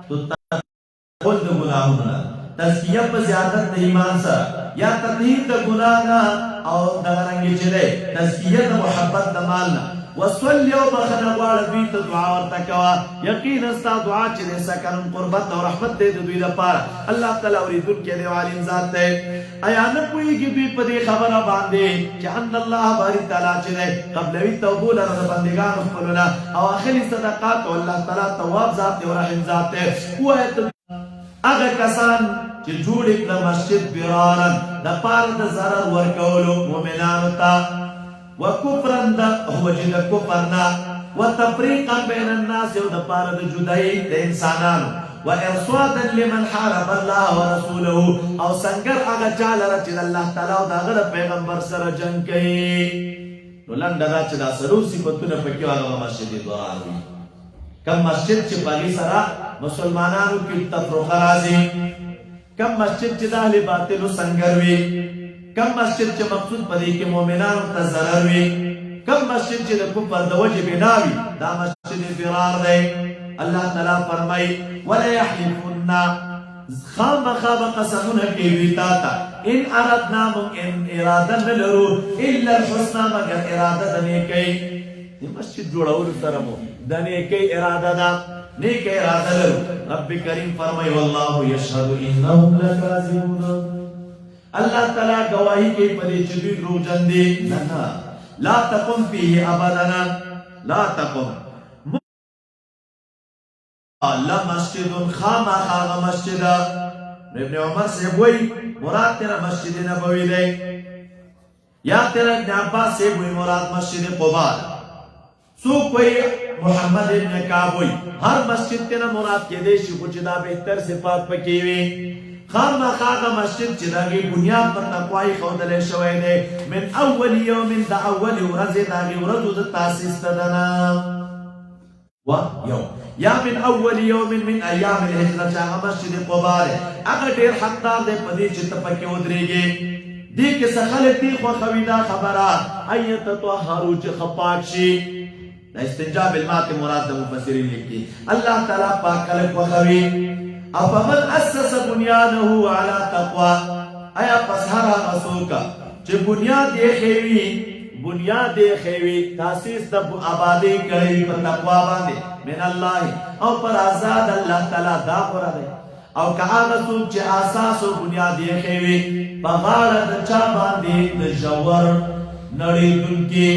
[SPEAKER 1] تطهر د ګناهونو تزکیه په زیادت د ایمان سره یا تطهیر د ګناه او د رنګ چې ده تزکیه د محبت د مال نه وصلی او بخنه غواړه دوی ته دعا ورته کوه یقینا ستا دعا چې ده سکن قربت او رحمت دی د دوی لپاره الله تعالی اوریدونکی دی عالم ذات دی ایا نه پوهیږي دوی په دې خبره باندې چې ان الله باری تعالی چې ده قبلوي توبه لره د بندګانو خپلونه او اخري صدقات او الله تعالی تواب ذات دی او رحیم ذات دی وایته هغه کسان چې جوړ کړه مسجد برارن د پاره د zarar ورکولو مؤمنانو ته وکفرن دا وجد کفرنا وتفریقا بین الناس او د پاره د جدای د انسانانو وارصادا لمن حارب الله ورسوله او څنګه هغه چاله چې الله تعالی او دغه پیغمبر سره جنگ کوي نو لنډه دا چې دا سرو صفاتونه پکې هغه مسجد ضرار وي کم مسجد چې پاګی سره مسلمانانو کې تفرقه راځي کم مسجد چې د اهل باطل څنګه وي کم مسجد چې مقصود پدې کې مؤمنانو ته ضرر وي کم مسجد چې د کفر د وجه بناوي دا مسجد فرار دی الله تعالی فرمای ولا يحلفن خامخا قسمونه کوي تا ان اردنا من ان اراده لرو الا الحسنى مگر اراده د نیکی مسجد جوړول سره مو د نیکی اراده ده نیک اراده لرو رب کریم فرمای والله يشهد انهم لكاذبون الله تعالی گواہی کوي په دې چې دوی دروغجن دي نه لا تقم فيه ابدا لا تقم لا مسجد خامخا مسجد ابن عمر سے وہی مراد تیرا مسجد نبوی دے یا تیرا ابن عباس سے وہی مراد مسجد قباء سو کوئی محمد ابن کعب وہی ہر مسجد تیرا مراد کے دے شکو چدا بہتر صفات پکیوی خامخا مسجد چې دغه بنیاد په تقوا یې ښودلی شوی دی من اول یوم د اول ورځې د هغې ورځو د تاسیس ته دنه یا من اول یوم من ایام الهجرة چې هغه مسجد قبا دی هغه ډېر حقدار دی په دې چې ته پکې ودرېږې دې کې څه خلک دي خوښوي دا خبره ان یتطهروا چې ښه پاک شي دا استنجا بالماء مراد د مفسرین لیکي الله تعالی پاک خلک خوښوي افمن اسس بنیانه على تقوا ایا پس هر هغه څوک چې بنیاد یې ښوي تاسیس د آبادی کړی په تقوا باندې من الله او پر آزاد الله تعالی دا غوره دی او که هغه څوک چې اساس او بنیاد یې ښوي په غاړه د چا باندې د ژور نړېدونکي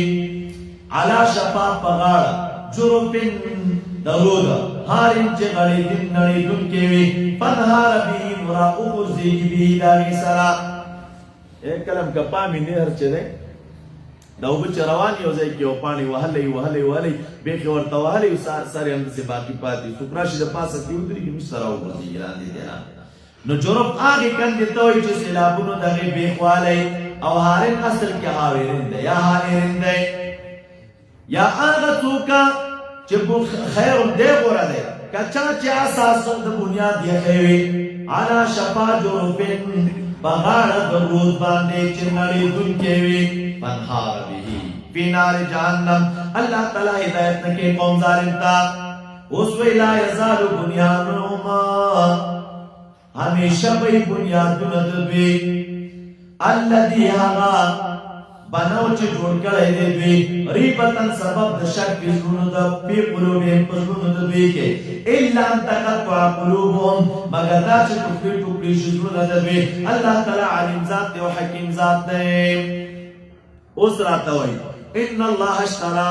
[SPEAKER 1] علا شفا په غاړه جرفن درود هارین چې نړېدونکي وي فنهار به مرا وغورځېږي به د هغې سره کلم که پامې نهر چې دی دا اوبه چې روان یو ځای کې یو پاڼې وهلی بیخي ورته وهلی سر یې همداسې باقي پاتې څوک راشي د پاسه کې ودرېږي موږ سره وغورځېږي لاندې دی نو جرف هغې کندې ته وایي چې سیلابونو د هغې بیخوالی او هارن اصل کې هاورن دی یا هارن دی یا هغه څوک چې خیر دی غوره دی که چا چې اساس د بنیاد یې ښوي علا شفا جرفن په غاړه د رود باندې چې نړېدونکی وي فانهار به فی نار جهنم الله تعالی هدایت نه کوي قوم ظالم ته اوس وی لا یزال بنیانهما همیشه به بنیادونه د دوی الذي هغه بناو چې جوړ کړی دی دوی ریبتن سبب د شک په زړونو د فی قلوبهم په زړونو د دوی کې الا ان تقطع قلوبهم مگر دا چې ټوکړي شي زړونه د دوی الله تعالی علیم ذات دی او حکیم ذات دی اوس راته وایي ان الله اشترى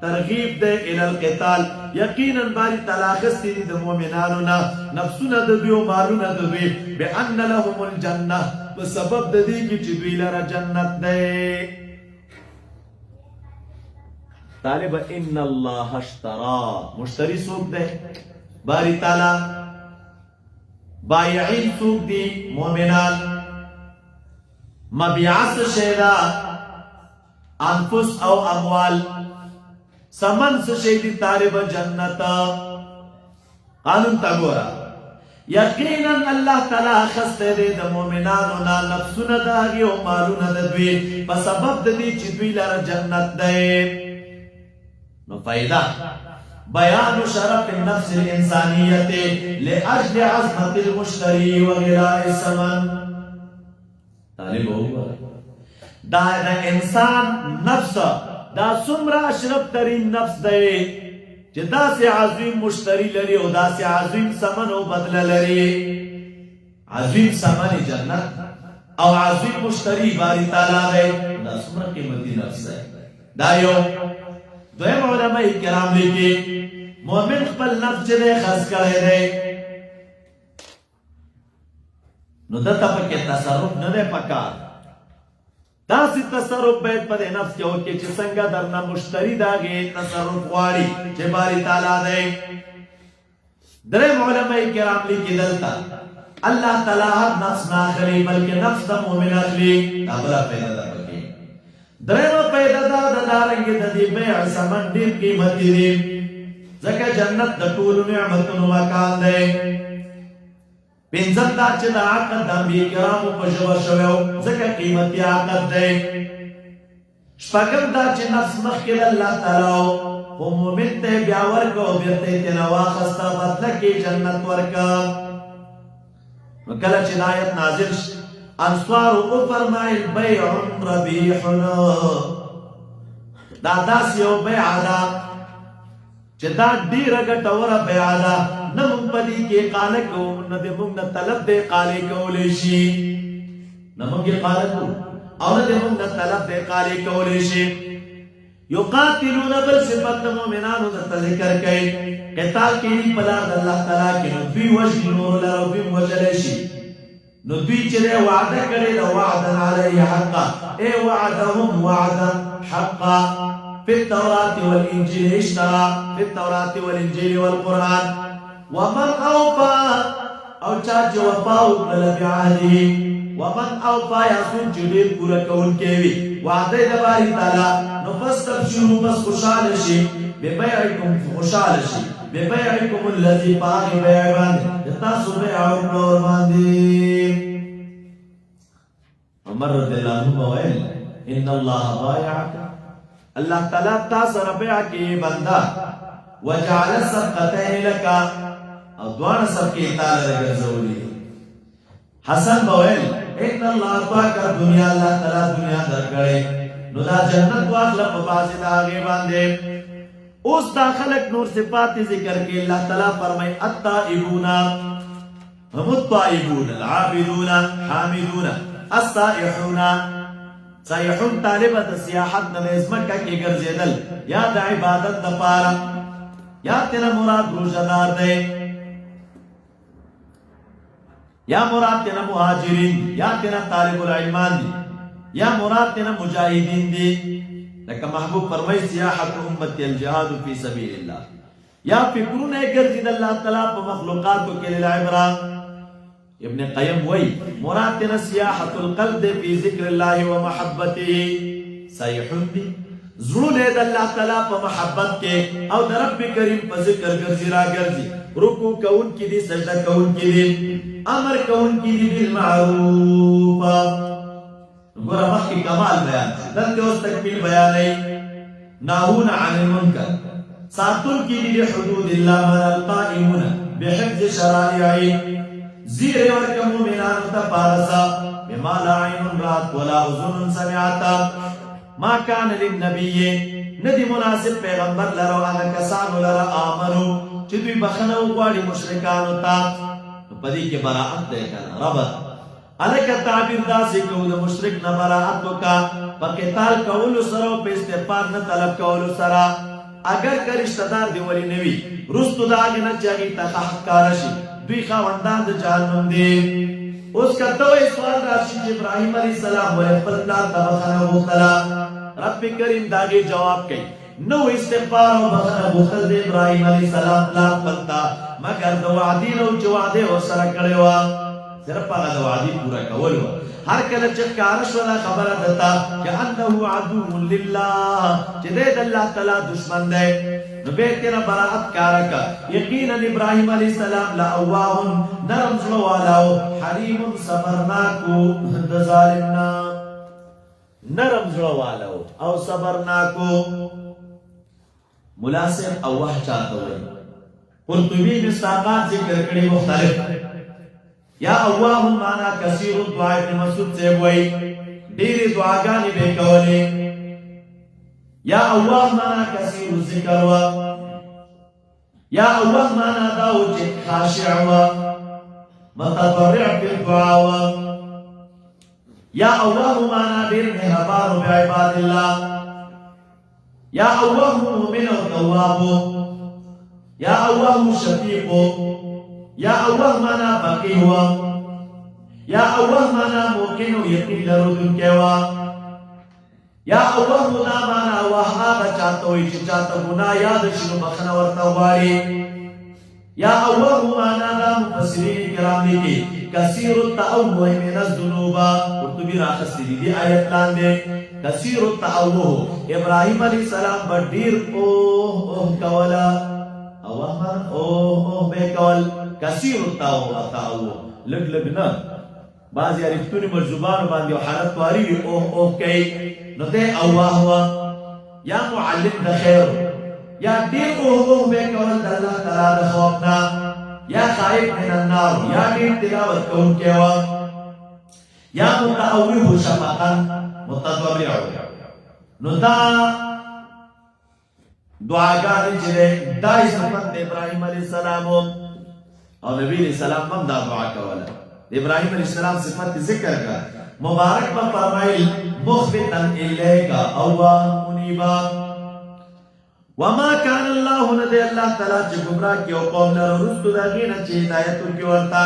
[SPEAKER 1] ترغیب دی الی القتال یقینا باری تعالی اخیستی دی د مؤمنانو نه نفسونه د دوی او مالونه د دوی بان لهم الجنه په سبب د دې کې چې دوی لره جنت دی طالب ان الله اشترى مشتری څوک دی باری تعالی بایعین څوک دی مؤمنان مبیعت شیدا انفس او اموال سمن سشیدی طالب جنت قانون تا گورا یقینا اللہ تعالی خسته دی د مومنانو نا نفسونه د هغې او مالونه د دوی په سبب د دې چې دوی لره جنت دی نو فائدہ بیان شرف النفس الانسانیت لاجل عظمت المشتری وغلاء الثمن طالب هو دا انسان نفس دا څومره اشرف ترین نفس دی چې داسې عظیم مشتری لري او داسې عظیم ثمن او بدله لري عظیم ثمن جنت او عظیم مشتری باری تعالی دی دا څومره قیمتي نفس دی دا یو دویم علماء کرام لیکي مؤمن خپل نفس چې دی خرڅ کړی دی نو دته پکې تصرف نه دی پکار داسې تصرف باید په دې نفس کې وکړي چې څنګه درنه مشتری د هغې تصرف غواړي چې باري تعالی دی دریم علماء کرام لیکي دلته الله تعالی هر نفس نه اخلي بلکې نفس د مؤمن اخلي دا بله پیدا ده پکې دریمه پیدا ده د دارنګې د دې بیع ثمن ډېر قیمتي دی ځکه جنت د ټولو نعمتونو مکان دی پنځم دا چې د عقد د انبیاء کرامو په ژبه شوی و ځکه قیمتي عقد دی شپږم دا چې نفس مخکې د الله تعالی و خو مؤمن ته یې بیا ورکړه او بېرته یې ترېنه واخسته بدله کې جنت ورکړه نو کله چې دا آیت نازل شي انصارو وفرمایل بیع ربیح دا داسې یو بیعه ده چې دا ډېره ګټوره بیعه ده نه مونږ په دې کې قاله کوو نه د مونږ نه طلب دی قالې کولی شي نه مونږ یې قاله کوو او نه د مونږ نه طلب دی قالې کولی شي یقاتلون بل صفت د مؤمنانو درته ذکر کوي قتال کوي په لار د الله تعالی کې نو دوی وژني نور لره او دوی وژلی شي نو دوی چې دی وعده کړې ده وعدا علیه حقا ای وعدهم وعدا حقا في التوراة والإنجيل اشترى في التوراة والإنجيل والقرآن ومن أوفى او چا چې وفا وکړله بعهده ومن اوفا یاسون چې ډېر پوره کوونکی وي وعده د باري تعالی نو فاستبشروا بس خوشحاله شي ببيعكم خوشحاله شي ببيعكم الذي باغي بيع باندې تاسو بيع ورکړو باندې. عمر رضی الله عنه وویل ان الله بايعك الله تعالی تاسو سره بیع کې بندا وجعل الصفقتين لك او دوان صفقې تعالی راګرځولې. حسن وویل ان الله پاک دنیا الله تعالی دنیا درکړې نو دا جنت واخله په باسي دا هغه باندې. اوس دا خلق نور صفات ذکر کې الله تعالی فرمای التائبون هم الطائبون العابدون حامدون السائحون سائحون طالبه سیاحت د مکه کې ګرځیدل یا د عبادت لپاره یا تیرا مراد روزدار دی یا مراد تینا مهاجرین یا تینا طالب العلمان دی یا مراد تینا مجاہدین دی لکه محبوب فرمائی سیاحت امتی الجہاد فی سبیل اللہ یا فکرون گرزید اللہ تعالیٰ پا مخلوقاتو کے للعبرہ. ابن قیم وی مراد تینا سیاحت القلب دی فی ذکر اللہ و محبتی سیحن دی زرون اید اللہ تعالیٰ پا محبت کے او در رب کریم پا ذکر گرزی را گرزی رکو کون کی دی سجدہ کون کی دی امر کون کی دی بالمعروف. گورا مخکی کمال بیان دلتے اس تکمیل بیان ہے ناہون عن المنکر ساتن کی دی حدود اللہ من القائمون بحفظ شرائعی زیر ورکا مومنان تپارسا بما لا عین رات ولا اذن سمعتا ما کان للنبی ندی مناسب پیغمبر لرو آگا کسانو لرا آمنو چدوی بخنو گواری مشرکانو تا پدی کے براعت دیکھنا ربط علیکہ تعبیر دا سکو دا مشرک نا براعتو کا پا قتال کولو سرا و پا استغفار نا طلب کولو سرا اگر کا رشتہ دار دی ولی نوی رستو دا آگے نا چاگی تا خواہد کارشی دوی خواندان دا جہنم دی. اس کا توی سوال راشی ابراہیم علیہ السلام ولی پلتلار تا بخنا بختلا رب کریم داگی جواب کئی نو استغفار و بخنا بخل دی ابراہیم علیہ السلام لا پلتا مگر دو وعدی نو چو وعدے و سر کڑے وا صرف آگا دو وعدی پورا کول وا ہر کل چکارش والا خبر دتا کہ انہو عدو للہ چی دید اللہ تعالی دشمن دے نو بیتینا براعت کارکا یقینا ابراہیم علیہ السلام لأواہن نرم زلوالاو حریم صبرناکو دظالمنا نرم زلوالاو او صبرناکو ملاسم اوہ چاہتا ہوئی. قرطبی مستاقات ذکر کری مختلف یا اواہن مانا کثیر دعا ابن مسعود سے ہوئی دیری دعاگانی بے کولی یا اواہ مانا کثیر ذکر ہوا یا اواہ مانا داو جت خاشع ہوا متضرع فی الدعا ہوا یا اواہ مانا دیر مہربان بعباد اللہ یا اواہ مومن و تواب یا اواہ شفیق یا اواہ مانا بقی ہوا یا اواہ مانا موقن و یقین لردن کے ہوا یا اواہ منا مانا اواہ آگا چاہتا ہوئی چی چاہتا گناہ یاد شنو بخنا ورطا واری یا اواہ مانا دا مفسرین کرام دیکھی کثیر التعوہ من الذنوبہ قرطبی راخصی دی آیت لان دے کثیر التعوہ ابراہیم علیہ السلام بڑیر اوہ کولا اواہ مانا اوہ بے کول کثیر التعوہ لگ لگنا بعضی عرفتونی مرزبان باندی و حالت واری اوہ کئی نو دے اواہ ہوا یا معلم دا خیر یا دیر اوہ بے کول دا اللہ تعالی دا خوفنا یا خائف من النار یا دیر تلاوت کون کے ہوا یا متعویہ شفقا متضرع نو دا دعاگانی چلے دائی صفت ابراہیم علیہ السلام اور نبی علیہ السلام من دا دعا کولا ابراہیم علیہ السلام صفت ذکر کا مبارک با فرمائل مخبتا الیکا اوان منیبا وما کان اللہ ندے اللہ تعالیٰ چی گمراہ کی قوم لر رسط داغین چی ہدایتو کی ورطا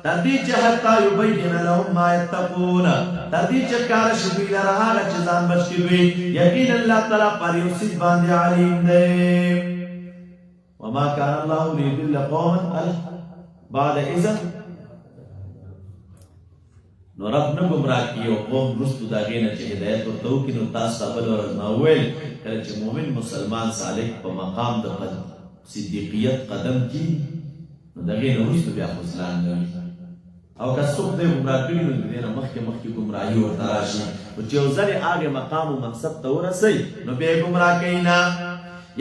[SPEAKER 1] تردی چی حتی یبین لهم ما یتقون تردی چی کار شبی لرہانا چی زان بچکی دوی یقین اللہ تعالیٰ پر یوسید باندی علیم دے. وما کان اللہ لیدل قوما بعد اذن نو رب نه گمراه کی او قوم رستو دا غینه چې هدایت ورته وکړي نو تاسو ته بل ورځ ما وویل کله چې مؤمن مسلمان صالح په مقام د صدیقیت قدم کی نو دا غینه رستو بیا خذلان نه او که څوک دې گمراه کړي نو دې نه مخکې گمراهي ورته راشي او چې یو ځل هغه مقام او منصب ته ورسي نو بیا گمراه کینا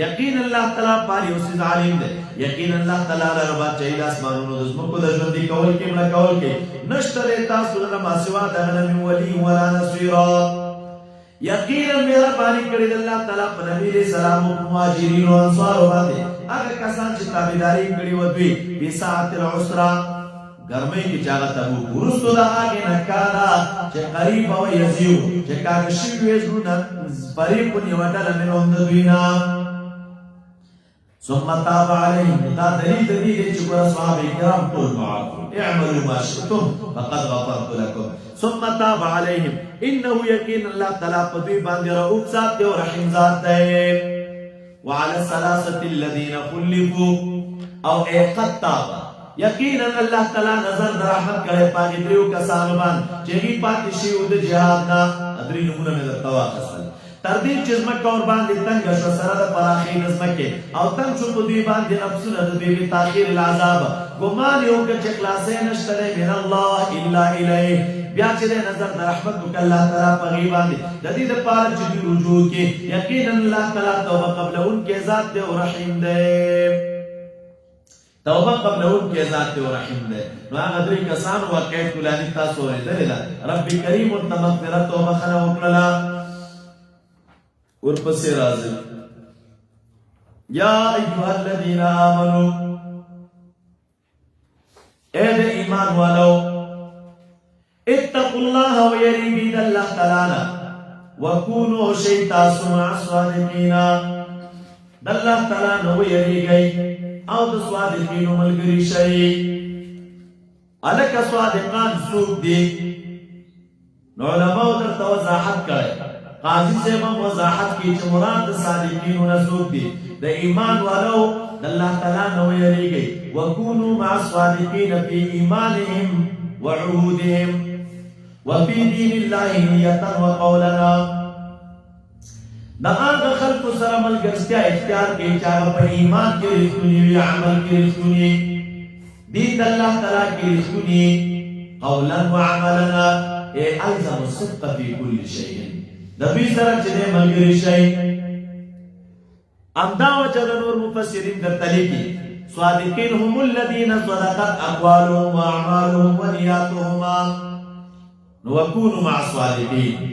[SPEAKER 1] یقین الله تعالی پاری اوس عالم دی یقین الله تعالی رب چې اسمانونو د زمکو د ژوند کول کې مړ کول کې نشته تاسو نه ما سوا د غنم ولی ولا نصير یقینا مهرباني کړی الله تعالی په نبی رسول الله مهاجرین او انصار باندې هغه کسان چې تابعداري کړی و دوی په ساعت العسرا گرمی کی چاہتا ہو ورستو دا آگے نکالا چه قریب و یزیو چه کاغشی ویزونا فریقون یوٹل منهم دوینا ثم تاب علیهم دا دلیل دلیل چکر صحابه کرام طول معاکم اعملوا ما شئتم فقد غفرت لكم ثم تاب علیهم انه یقین اللہ تعالی پدوی باندی رؤوف ذات دے و رحیم ذات دے وعلى الثلاثة الذين خلفوا او اے قد تابا یقینا الله تعالی نظر در رحمت کرے پاگی دریو کسانو بان چیگی پاتی شیو دا جہادنا ادری نمونه میں در تواقصل تردین چیز مکہ اور باندی تنگ شو سرد پراخی نزمکے او تنگ شو پدوی باندی نفسون ادبی بی تاخیر العذاب گمانی ہو کہ چکلاسے نشترے من اللہ الا الیہ بیا چې نظر د رحمت وک الله تعالی په باندې د دې لپاره چې رجوع کې یقینا الله تعالی توبه قبل ان کې ذات دی او رحیم دی توبه قبل ان کې ذات دی او رحیم دی نو هغه درې کسان واقعیت کولانی تاسو ورته رب کریم مغفرت توبه خلا وکړه ورپسې راځي یا ایها الذین آمنو اے د ایمان والو اتقوا الله ويريد الله تعالى وكونوا شيطا مع الصادقين الله تعالى نو يريږي او د صادقین ملګری شي الک صادقان سوق دي نو علماء درته وضاحت کړي قاضي صاحب وضاحت کی چې مراد صادقین رسول دي د ایمان والو الله تعالی نو یریږي وکونو مع الصادقین فی ایمانهم وعهودهم وفي دین الله نیتا وقولنا دا هغه خلق سره ملګرتیا اختیار کې چې په ایمان کې رښتونی وي عمل کې رښتونی دین الله تعالی کې رښتونی قولا وعملنا الزم الصدق في كل شيء د دې سره چې ملګری شي امدا وجد نور مفسرین درته لیکي صادقین هم الذين صدقت اقوالهم واعمالهم ونياتهم وكونوا مع الصادقين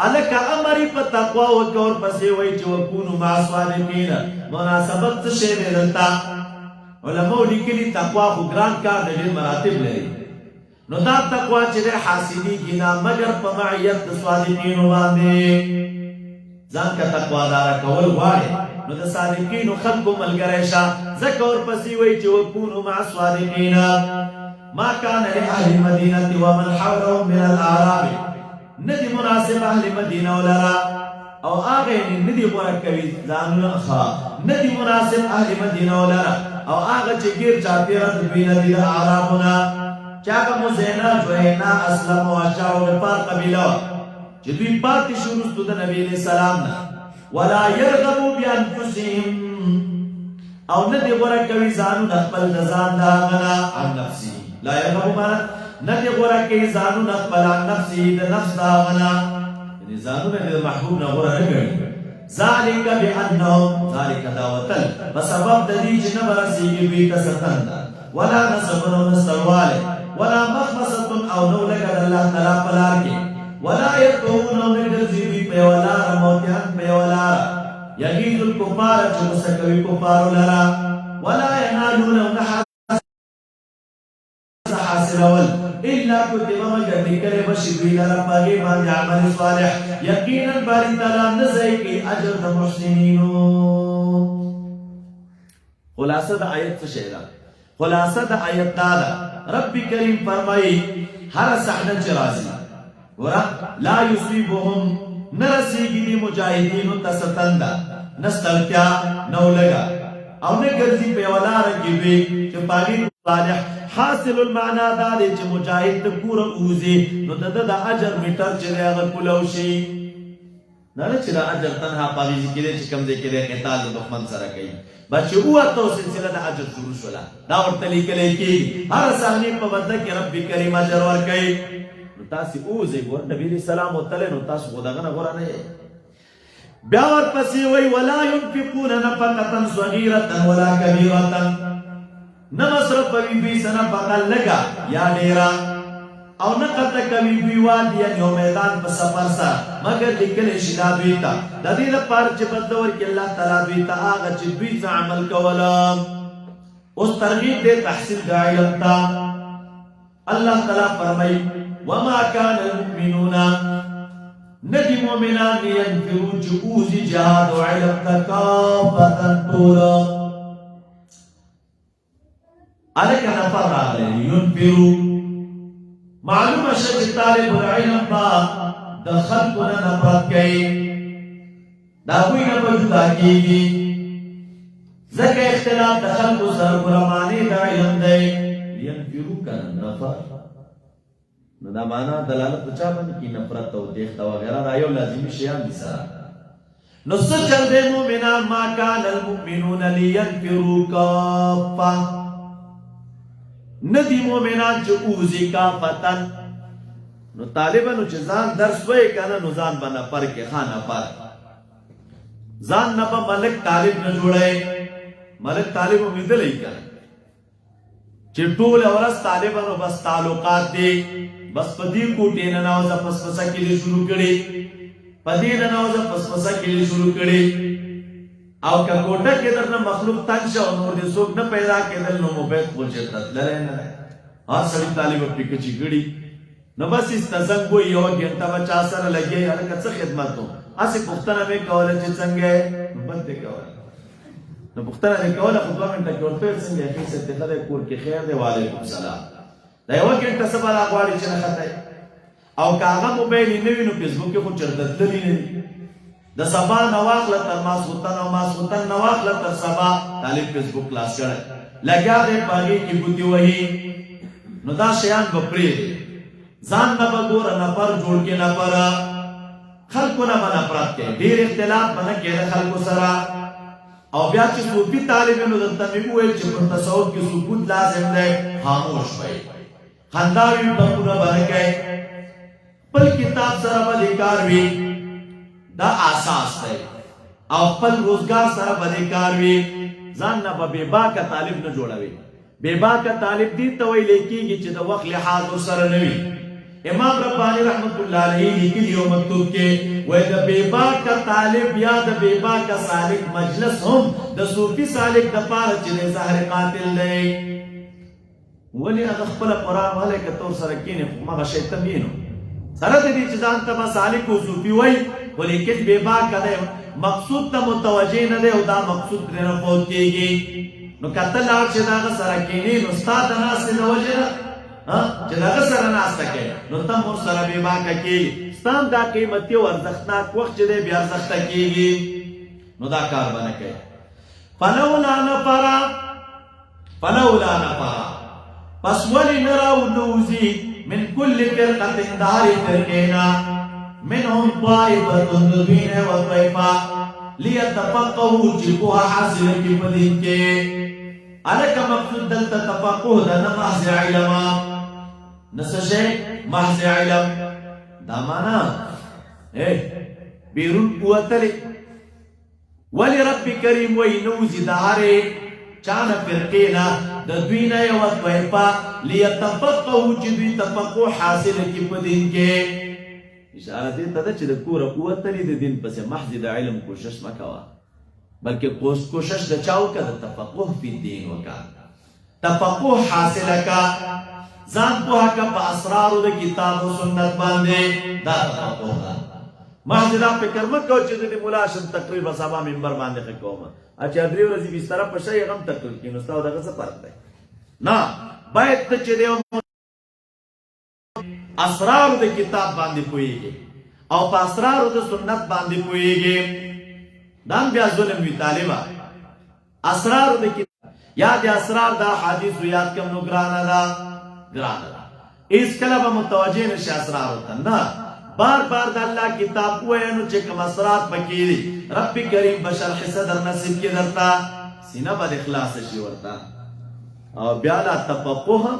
[SPEAKER 1] الک امر په تقوا او کور پسې وای چې وکونو مع الصادقین مناسبت څه دی دلته علماء لیکلي تقوا خو ګران کار دی مراتب لري نو دا تقوا چې حاصلي کینا مگر په معیت د صادقین باندې ځان کا تقوا دار کول غواړي نو د صادقین خلق ملګری شه ذکر پسې وای چې وکونو مع الصادقین ما كان لأهل المدينة ومن حولهم من الأعراب ندي مناسب أهل المدينة ولرا أو آغين ندي مركبي زانونا خا ندي مناسب أهل المدينة ولرا أو آغا چكير چاپيرا دبين دي أعرابنا چاكا مزينا جوهنا أسلم واشاو نفار قبيلة جدوی پاتی شروستو دا نبی علیہ السلام ولا يرغبوا بأنفسهم أو ندي مركبي زانونا خبل دزان داغنا عن نفسه لا يرغب مانا ندي غورا كي زانو نقبل عن نفسه ده نفس داغنا يعني زانو نده محبوبنا غورا نقل ذلك بأنهم ذلك داوتل بسبب ددي جنب رسيق بيت ستند ولا نسبن ونستروال ولا مخمصة أو نولك الله تلا پلارك ولا يقومون ونجزي بي بيولار موتيان بيولار يغيث الكفار جمسكوي كفار لرا ولا ينالون ونحا حاصلول الا كتب مگر نکره بشوی لرم باغی باندې عمل صالح یقینا باری تعالی نزای کی اجر د محسنینو خلاصه د آیت څه ده خلاصه د آیت دا رب کریم فرمای هر صحنه چې راځي ورا لا یصيبهم نرسیږي د مجاهدینو تستند نستلتیا نو لگا او نه ګرځي په یوه لاره کې وي چې پاغي صالح. حاصل المعنا دا دی چې مجاهد د کوره ووځي نو د ده د اجر میټر چې دی هغه کولو شي. دا نه چې د اجر تنها پاغي ځای کې دی چې کوم ځای کې دی قتال د دښمن سره کوي، بس چې ووتو سلسله د اجر شروع شوله دا ورته لیکلی کېږي. هر ثانیې په بدله کې رب کریم اجر ورکوي. نو تاسې ووځئ، ګوره نبي علیه السلام وتلی نو تاسو خو دغه نه غوره نه یې. بیا ورپسې وایي ولا ينفقون نفقة صغیرة ولا کبیرة، نه مصرفوي دوی څه نفقه لږه یا ډېره، او نه قطع کوي دوی وادیا یو میدان په سفر سره مګر لیکلی شي دا دوی ته د دې لپاره چې بدله ورکړي الله تعالی دوی ته هغه چې دوی څه عمل کوله. اوس ترغیب دی تحصیل د علم ته. الله تعالی فرمایي وما كان المؤمنون، ندی مومنان ینفرو چې اوزي جهاد و علم ته کافة ټوله. الک نفر راغلی ینفرو، معلومه شوه چې طالب العلم با د خلکو نه نفرت کوي، د هغوی نه به جدا کېږي، ځکه اختلاف د خلکو سره ګرمانې د علم دی. ینفرو کنه نفر، نو دا معنا دلالت په چا باندې کوي؟ نفرت او تېښته وغیره دا یو لازمي شیان دي سره. نو څه چل دی مؤمنان ما کان المؤمنون لینفروا کافة، ندی مومنان چې اوزی کافتن. نو طالبانو چې ځان درس وی کنه نو ځان به نفر کې خانه پر ځان نه به ملک طالب نه جوړی. ملک طالب امیدلی کنه چې ټول ورځ طالبانو بس تعلقات دی، بس په دې کوټې نه نوزه پسپسه کېدل شروع کړي، په دې نه نوزه پسپسه کېدل شروع کړي. او که کوټه کې درنه مخلوق تنګ شه او نور دې څوک نه پیدا کېدل نو موبایل خپل چېرته تللی نه دی. هر سړي طالب پرې کچې کړي نو بس استزنګ وایي یوه ګنټه به چا سره لګیا هلکه څه خدمت و، هسې پوښتنه مې کوله چې څنګه یې، نو بس دې کوله نو پوښتنه دې کوله خو 2 منټه کې ورته ویل څنګه یې ښه صحت دې ښه دی، کور کې خیر دی، وعلیکم السلام. دا یوه ګنټه څه به راغواړي چې نه ښه دی. او که هغه موبایل یې نه وي نو فیسبوک کې خو چېرته تللي نه دي. د سبا نه واخله تر ماسخوتن او ماسخوتن نه واخله تر سبا طالب فیسبوک کلاس کړی لګیا دی په هغې کې ګوتې وهي. نو دا شیان به پرېږدي، ځان نه به ګوره نفر جوړ کړي، نفره خلکو نه به نفرت کوي، ډېر اختلاف به نه کوي د خلکو سره. او بیا چې صوفي طالب نو درته مې وویل چې په تصوف کې سکوت لازم دی، خاموش وئ، خندا وي، ټپونه به نه کوي، خپل کتاب سره به دې کار وي، دا اساس دی. او خپل روزګار سره به دې کار وي، ځان نه به بې باکه طالب نه جوړوي. بې باکه طالب دې ته ویلی کېږي چې د وخت لحاظ ورسره نه وي. امام رباني رحمت الله علیه لیکلي یو مکتوب کې وایي د بې باکه طالب یا د بې باکه سالک مجلس هم د صوفي سالک دپاره چې دی زهر قاتل دی. ولې هغه خپله قرآن والی که ته ورسره کښېنې خو همغه شی ته وینو سره د دې چې ځان ته به سالک و صوفي وایي، خو لیکن بې باکه دی، مقصود ته متوجه نه دی او دا مقصود پرې نه فوت کېږي. نو که ته لاړ چې د هغه سره کښېنې نو ستا د ناستې د وجې نه چې د هغه سره ناسته کوې نو ته هم ورسره بې باکه کېږي، ستا هم دا قیمتي او ارزښتناک وخت چې دی بې ارزښته کېږي. نو دا کار به نه کوې. فلولا نفر، پس ولې نه راونوځي من کل فرقة دار فرقینا منهم طائفة دوی و طائفة لیتفقهوا چې پوهه حاصله کړي په دین کې. هلکه مقصود دلته تفقه ده، نه محض علم، نه څه شی محض علم. دا معنا بیرون وتلی. ولې رب کریم وایي نوځي د هرې چانه فرقې نه د دوی نه یوه طایفه لیتفقهوا چې دوی تفقه حاصله کړي په دین کې. اشاره دې ته ده چې د کوره ووتلي د دین پسې محض د علم کوشش مه کوه، بلکې کوشش د چا وکړه؟ د تفقه فی الدین وکړه، تفقه حاصله کړه، ځان پوهه کړه په اسرارو د کتاب او سنت باندې. دا تفقه ده. محض دا فکر مه کوه چې د ملا شم تقریر به سبا منبر باندې ښه کومه، چې 3 ورځې بستره په شی هغه هم تقریر کړي، نو ستا او دغه څه فرق دی؟ نه، باید ته چې دی اسرار د کتاب باندې پوهیږي او په اسرار د سنت باندې پوهیږي. دا بیا ظلم وی طالبه. اسرار د یاد اسرار دا حدیث یاد کم نو ګرانه دا اس کله به متوجه نشي اسرار وته نه بار بار د الله کتاب وینو چې کوم اسرار پکې دي رب کریم بشرح صدر نصیب کې درتا سینه به اخلاص شي ورته او بیا لا تفقه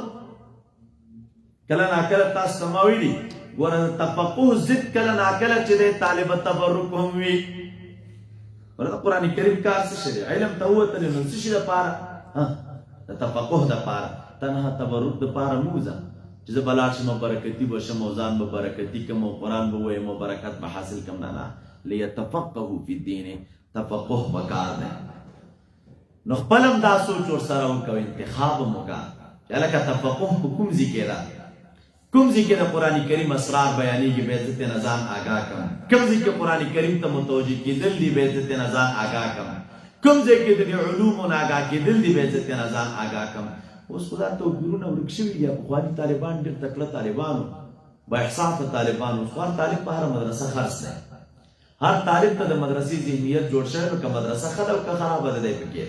[SPEAKER 1] کله نا کله تاسو سماویلی ګوره تفقه ضد کله نا کله چې د طالب تبرک هم وي ورته قران کریم کار څه شي علم ته وته نو څه شي د پاره د تفقه د پاره تنها تبرک د پاره موزه چې بلار شم برکتی بشم موزان به برکتی کوم قران به وې مو برکت به حاصل کوم نه ليتفقهوا في الدين تفقه وکړ نه نو خپلم دا سوچ ور سره وکړ انتخاب موګه لکه تفقه کوم ذکر کوم ذکر قران کریم اسرار بیانېږي به عزت نظام آگاه کم کوم ذکر قران کریم ته متوجي کېدل دی به عزت نظام آگاه کم کوم ذکر د علوم آگاه کېدل دی به عزت نظام آگاه کم اوس خدا ته ګورونه ورکشوي دي په خواني طالبان ډېر تکړه طالبانو با احساس طالبانو خو طالب په هر مدرسه خرڅ نه هر طالب ته د مدرسې ذهنیت جوړ شوی نو که مدرسه خدای او که خراب ده دی پکې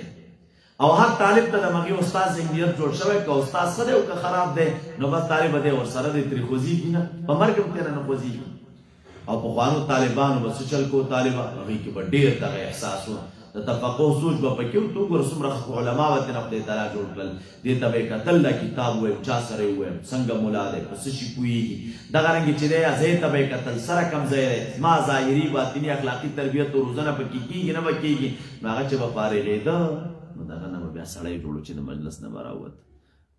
[SPEAKER 1] او هر طالب ته د مغي استاد ذهنیت جوړ شوی که استاد خدای او که خراب دی نو بس طالب دی ور سره د تریخوزی نه په مرګ ته نه خوځي او په خوانو طالبانو بس چل کو طالبان هغه کې ډېر دغه احساس و د تفقه سوچ به پکې تو ګور څومره علما وته نه خدای تعالی جوړ کړل دې ته به کتل کتاب وې چا سره وې څنګه مولا دې پس شي کوي دا رنګ چې دې ازې ته به کتل سره کم ځای ما ظاهري باطنی اخلاقی تربیت او روزنه پکې کیږي نه پکېږي هغه چې به فارغ ده نو دا نه بیا سړی جوړو چې د مجلس نه براوت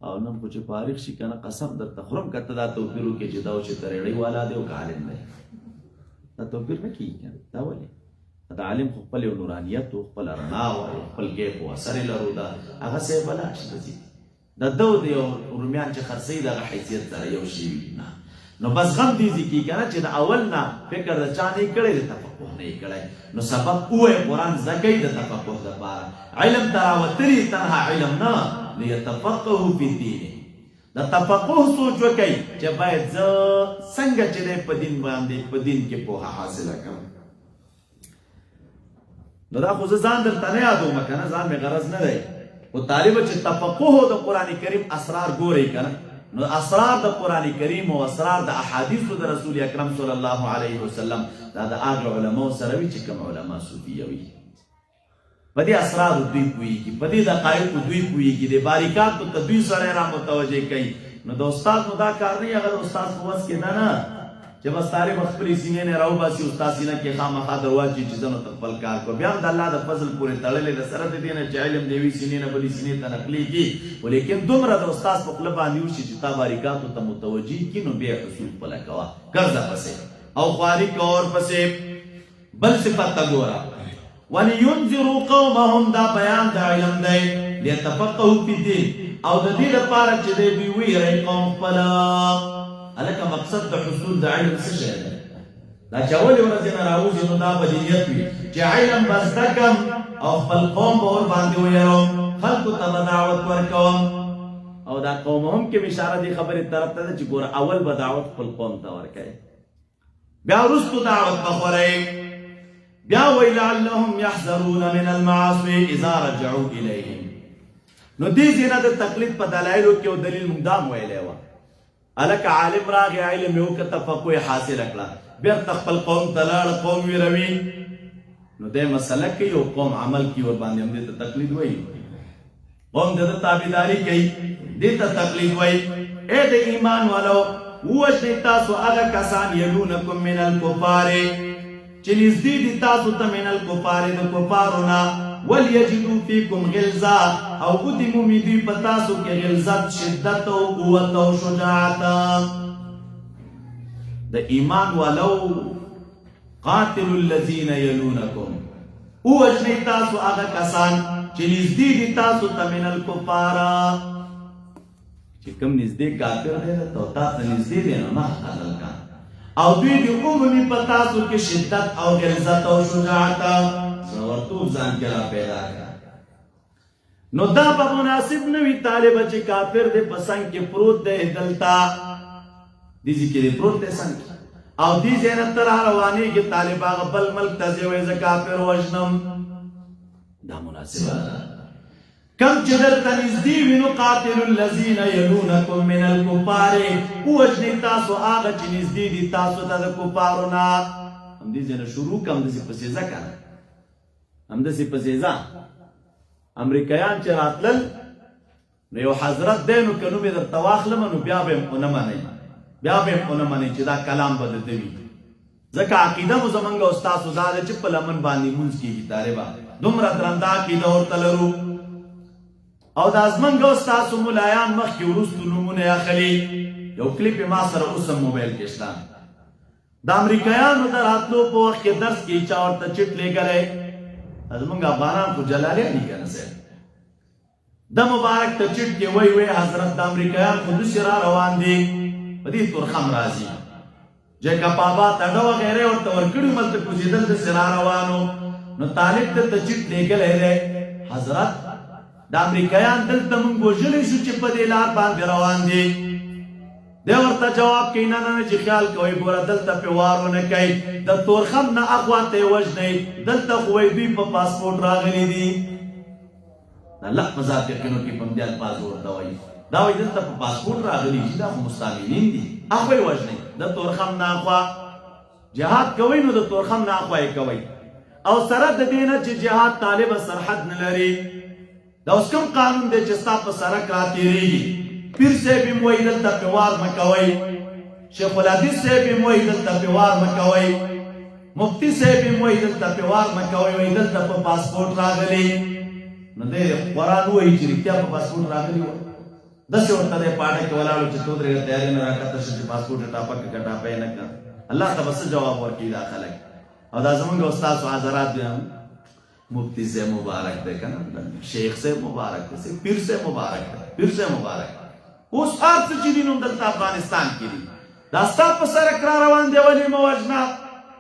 [SPEAKER 1] او نن خو چې فارغ شي کنه قسم در تخرم کته دا توفیرو کې چې دا او چې ترېړی والا دی او عالم نه دا توفیر نه کیږي دا ولې دا عالم خپل نورانیت او خپل رڼا او خپل کې په اثر لرو دا هغه څه بلا شي دا دو دی رومیان چې خرڅي د حیثیت سره یو شی نه نو بس غم دي کی کنه چې د اول نه فکر د چا نه کړي د تفقه نه کړي نو سبب اوه قران زکې د تفقه لپاره علم تراوتري تنها علم نه ليتفقهوا في الدين د تفقه سوچ وکي چې باید څنګه چې په دین باندې په دین کې په حاصل کړم نو دا خو ځان درته نه یادو مکنه ځان می غرض نه دی او طالب چې تفقه د قران کریم اسرار ګوري کنه نو اسرار د قران کریم او اسرار د احادیث د رسول اکرم صلی الله علیه وسلم دا د هغه علماء سره وی چې کوم علما صوفیه وی په دې اسرار دوی کوي په دې دقایق دوی کوي د باریکات په تدوی سره را متوجه کوي نو د استاد نو دا کار نه اگر استاد په وس کې نه چې بس طالب خپل سینې نه راو باسي استاد سینې کې خامخا دروازې چې ځنه خپل کار کو بیا د الله د فضل پورې تړلې د سره د دینه چې علم دی وی سینې نه بلی سینې ته نقلی کی ولیکن دومره د استاد په خپل باندې وشي چې تا باریکات ته متوجي کینو به حصول پلا کوا ګرځه پسې او خواري کور پسې بل صفات ګورا ولينذروا قومهم دا بیان د علم دی ليتفقهوا في الدين او د دې لپاره چې دوی ویری قوم خپل الکه مقصد د حصول د علم څه شی دی دا چاولې ورځې نه راوځي نو دا بدیهیت وي چې علم بس دکم او خپل قوم به ور باندې ویروم خلکو ته دعوت ورکوم او دا قوم هم کې اشاره دی خبرې طرف ته چې ګوره اول به دعوت خپل قوم ته ورکړي بیا وروسته دعوت بخورئ بیا ویلعلهم يحذرون من المعاصي اذا رجعوا اليهم نو دې ځینه د تقلید په دلایلو کې او دلیل مقدام ویلې و الک عالم راغی علم یو ک تفقه حاصل کړه بیا خپل قوم تلاړ قوم ویروي نو دې مسله کې یو قوم عمل کی ور باندې هم دې تقلید وایي قوم د تابعداري کوي دې ته تقلید وایي اے د ایمان والو وجه تاسو هغه کسان یلونکم من الکفار چې نږدې دي تاسو ته من الکفار د کفارنا وليجدوا فيكم غلظه او قدموا مدي پتاسو کې غلظت شدت او قوت او شجاعت د ایمان والو قاتل الذين يلونكم او اجنی تاسو هغه کسان چې نږدې دي تاسو ته من الکفار چې کوم نږدې کافر دی ته تاسو نږدې دي نو نه حلال کا او دوی د عمومي پتاسو کې شدت او غلظت او شجاعت ورتو ځان کې را پیدا کړه نو دا په مناسب نوې طالب چې کافر دې پسنګ کې پروت دی دلتا دې ذکر پروت دی څنګه او دې زینت تر رواني کې طالب هغه بل ملک ته ځي وې ز کافر وجنم دا مناسب کم چې دلته نږدې وي نو قاتلوا الذین یلونکم من الکفار ووژنئ تاسو هغه چې نږدې دي تاسو ته د کفارو نه. همدې ځای نه شروع که همداسې پسې ځه که نه همداسې پسې ځه. امریکایان چې راتلل نو یو حضرت دی نو که نوم یې درته واخلمه نو بیا به یې ونه منئ چې دا کلام به دته وي. ځکه عقیده مو زمونږ او ستاسو دا ده چې په لمن باندې لمونځ کېږي. طالبه دومره درنده عقیده ورته لرو. او دا زمونږ او ستاسو ملایان مخکې وروستو نومونه اخلي. یو کلیپ ما سره اوس هم موبایل کې شته. د امریکایانو د راتلو په وخت کې درس کې چا ورته چټ لېږلی. زمونږ افغانان خو جلالیان دي که نه صاحب. د مبارک ته چټ کې وی حضرت د امریکایان خو داسې را روان دي په دې تورخم راځي جیکب آباد اډه وغیره ورته ورکړي ملته کوزېدل داسې را روانو. نو طالب دلته چټ لېږلی دی حضرت د امریکایان دلته مونږ وژلی شو چې په دې لار باندې روان دي. دی ورته جواب کوي نه نه چې خیال کوئ ګوره دلته پې وار ونه کوئ د تورخم نه اخوا ته یې وژنئ دلته خو دوی په پاسپورټ راغلي دي. د الله په ذات یقینو کې په همدې الفاظ ورته وایي دا وایي دلته په پاسپورټ راغلي چې دا خو مستعملین دي اخوا یې وژنئ د تورخم نه اخوا جهاد کوئ نو د تورخم نه اخوا یې کوئ. او سره د دې نه چې جهاد طالبه سرحد نه لري. دا اوس کوم قانون دی چې ستا په سړک راتېرېږي پیر صاحب یې وایي دلته پې وار مه کوئ شیخ الحدیث صاحب یې وایي دلته پې وار مه کوئ مفتی صاحب یې وایي دلته پې وار مه کوئ وایي دلته په پاسپورټ راغلي. نو دی قرآن وایي چې رښتیا په پاسپورټ راغلي وه داسې ورته دی پاڼه کې ولاړو چې تو درېږه تیارې نه راکته شو چې پاسپورټ یې ټاپه که ټاپه یې نه کړه. الله ته به څه جواب ورکوي دا خلک. او دا زمونږ او ستاسو حضرات بیا مفتی صاحب مبارک دی که نه شیخ صاحب مبارک دی پیر صاحب مبارک دی پیر صاحب مبارک دی. اوس هر څه چې دي نو دلته افغانستان کې دي. دا ستا په سرک را روان دی ولې مه وژنه.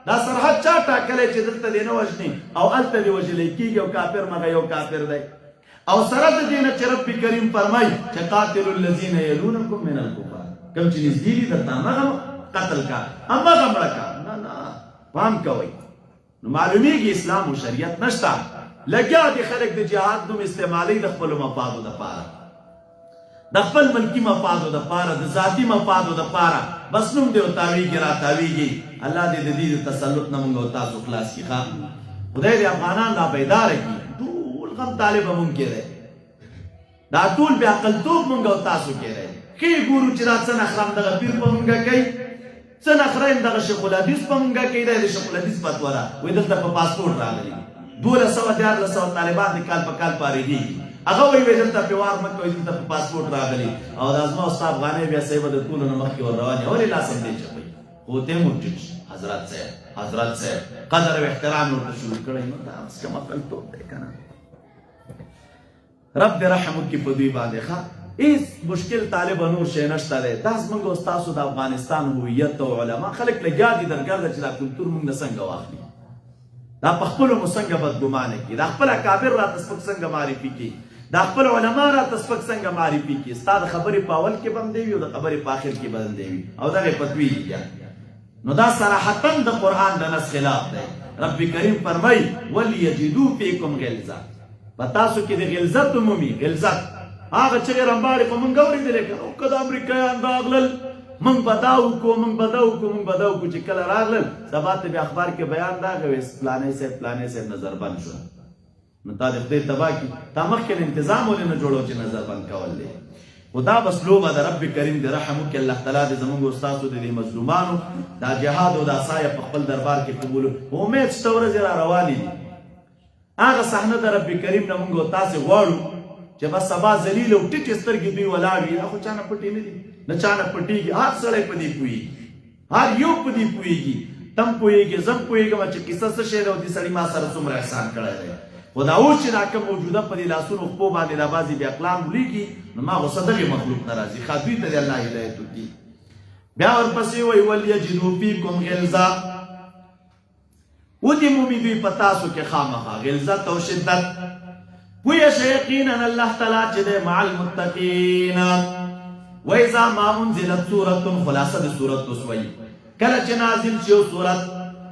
[SPEAKER 1] دا سرحد چا ټاکلی چې دلته دې نه وژني او هلته دې وژلی کېږي او کافر مغه یو کافر دی. او سره د دې نه چې رب کریم فرمایي چې قاتلوا الذین یلونکم من الکفار کوم چې نږدې دي درته همغه قتل کا همغه مړه کا. نه نه پام کوئ. نو معلومیږي اسلام و شریعت نشته. لګیا دي خلک د جهاد نوم استعمالوي د خپلو مفادو دپاره د خپل ملکي مفادو دپاره د ذاتي مفادو دپاره بس نوم دی او تاویږي را تاویږي. الله دې د دې د تسلط نه مونږ او تاسو خلاص کړي. خدای دې افغانان را بیداره کړي. ټول غم طالبه مونږ کې دی دا ټول بې عقلتوب مونږ او تاسو کې دی. ښې ګورو چې دا څه نخرم دغه پیر په مونږه کوي څه نخره یم دغه شیخ الحدیث په مونږه کوي. دی د شیخ الحدیث فتوا ده وایي دلته په پاسپورټ راغلي 1200 طالبان د کال په کال پارېږي. هغه وایي دلته پې وار مه کوئ دلته په پاسپورټ راغلي. او دا زما او ستا افغانۍ بیا صحیح به د ټولو نه مخکې ور روانې ولې لاس هم دی چپوي خو ته مو ټیټ حضرت صاحب قدر او احترام ورته شروع کړی. نو دا اوس کوم عقلتوب دی که نه. رب دې رحم وکړي په دوی باندې. ښه هېڅ مشکل طالبه نور شی نشته دی. دا زموږ او ستاسو د افغانستان هویت او علما خلک لګیا دي درګرده چې دا کلتور موږ نه څنګه واخلي. دا په خپلو مو څنګه بدګمانه کړي. دا خپل اکابر راته سپک څنګه معرفي کړي. دا خپل علما راته سپک څنګه معرفي کړي. ستا د خبرې په اول کې به هم دی وي او د خبرې په آخر کې به هم دی وي او دغې فتوی دي. نو دا صراحتا د قرآن د نص خلاف دی. رب کریم فرمایي ولیجدوا فیکم غلظه په تاسو کې د غلظت عمومي غلظت هغه چې رمباړې په مونږ اورېدلې که نو که د امریکایان راغلل مونږ به دا وکړو مونږ به دا وکړو چې کله راغلل سبا ته بیا اخبار کې بیان راغی فلانی صاحب نظربند شو. نو تا د خدای تباه کړي تا مخکې انتظام ولې نه جوړو چې نظربند کول دی. خو دا بس لوبه د رب کریم د رحم وکړي. الله تعالی دې زموږ او ستاسو د دې مظلومانو دا جهاد او دا سایه په خپل دربار کې قبول امید شته ورځې را روانې دي. هغه صحنه د رب کریم نه مونږ او تاسې غواړو چې بس سبا ذلیل او ټیټې سترګې دوی ولاړ وي. دا خو چا نه پټې نه دي نه چا نه پټېږي. هر سړی په دې پوهېږي هر یو په دې پوهېږي. تم پوهېږي زم پوهېږم چې کیسه څه شی ده او دې سړي ما سره څومره احسان کړی دی. خو دا اوس چې دا کوم موجوده په دې لاسونو خپو باندې دا بعضې بې عقلان ولیږي نو ما غوسه دغې مخلوق نه راځي. ښه دوی ته دې الله هدایت وکړي. بیا ورپسې وایي ولیجدوا فیکم غلظه ودې مومي دوی په تاسو کې خامخا غلظت او شدت. پوهه شه یقینا الله تعالی چې دی مع المتقین. وإذا ما انزلت سورة خلاصه د سورت اوس وایي کله چې نازل شي یو سورت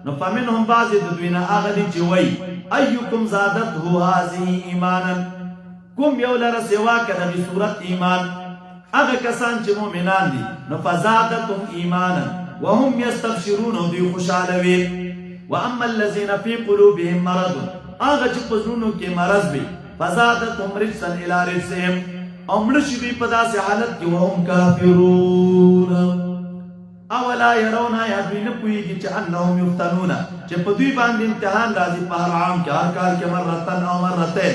[SPEAKER 1] نو فمنهم بعضې د دوی نه هغه دي چې وایي ایکم زادته هذه ایمانا کوم یو لره سوا کړه د صورت ایمان هغه کسان چې مؤمنان دي نو فزادتهم ایمانا وهم يستبشرون دی خوشاله وي واما الذين في قلوبهم مرض هغه چې په زړونو کې مرض وي فزادتهم رجسا الى رجسهم امړ شي دوی په داسې حالت کې وهم کافرون اولا يرون یا دوی نه پوهېږي چې انهم یفتنون چې په دوی باندې امتحان راځي په هر عام کې هر کال کې مرتن او مرتين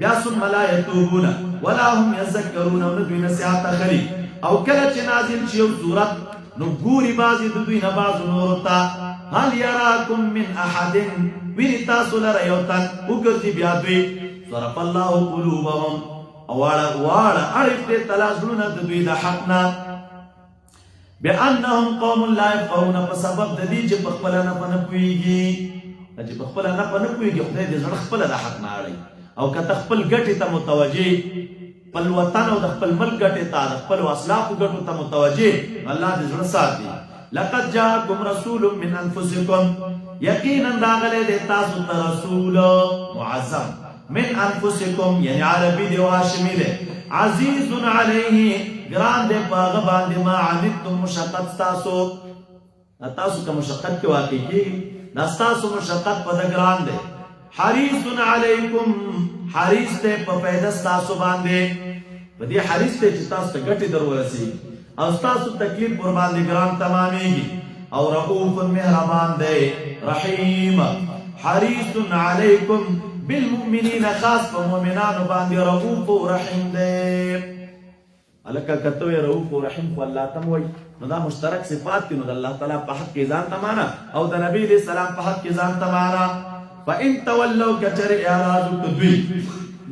[SPEAKER 1] بیا ثم لا يتوبون ولا هم يذكرون او دوی نصیحت اخلي او کله چې نازل شي یو صورت نو ګوري بعضې د دوی نه بعضو نورو ته هل يراكم من احد ویني تاسو لره یو تن وګرځي بیا دوی صرف الله قلوبهم واړه اړخ دې تلا زړونه د دوی د حق نه بانهم قوم لا يفقهون په سبب د دې چې په خپل نه پوهېږي چې په خپل نه پوهېږي خدای دې زړه خپل د حق نه اړوي او که ته خپل ګټې ته متوجه خپل وطن او د خپل ملک ګټې ته د خپلو اصلافو ګټو ته متوجه الله دې زړه ساتي لقد جاءكم رسول من انفسكم یقینا راغلی دی تاسو ته رسول معظم من انفسكم یعنی عربي دی او هاشمي دی عزیز علیه ګران دی په هغه باندې ما عنتم مشقت تاسو که مشقت کې واقع کېږي دا ستاسو مشقت په ده ګران دی حریص علیکم حریص دی په پیدا ستاسو باندې په دې حریص دی چې تاسو ته ګټې در ورسېږي او ستاسو تکلیف ور باندې ګران تمامېږي او رؤوف مهربان دی رحیم حریص علیکم بالمؤمنین خاص په مؤمنانو باندې رؤوف او رحیم دی الکه کته وی رؤوف او رحیم خو الله تم وای نو دا مشترک صفات دي نو د الله تعالی په حق کې ځان تمانا او د نبی علیہ السلام په حق کې ځان تمانا فان تولوا کچر اعراض تدوی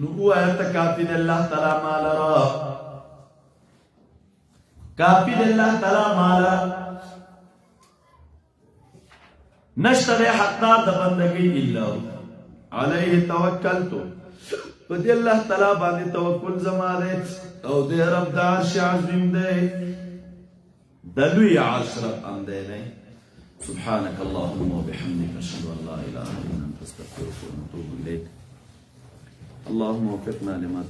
[SPEAKER 1] نو هو ارتکافی الله تعالی مال را کافی الله تعالی مال نشتر حقدار د بندگی الا علیه توکلتو په دې الله تعالی باندې توکل زما دی او دې رب د عرش عظیم دی د لوی عرش رب اندی دی سبحانك اللهم وبحمدك اشهد ان لا اله الا انت استغفرك واتوب اليك اللهم وفقنا لما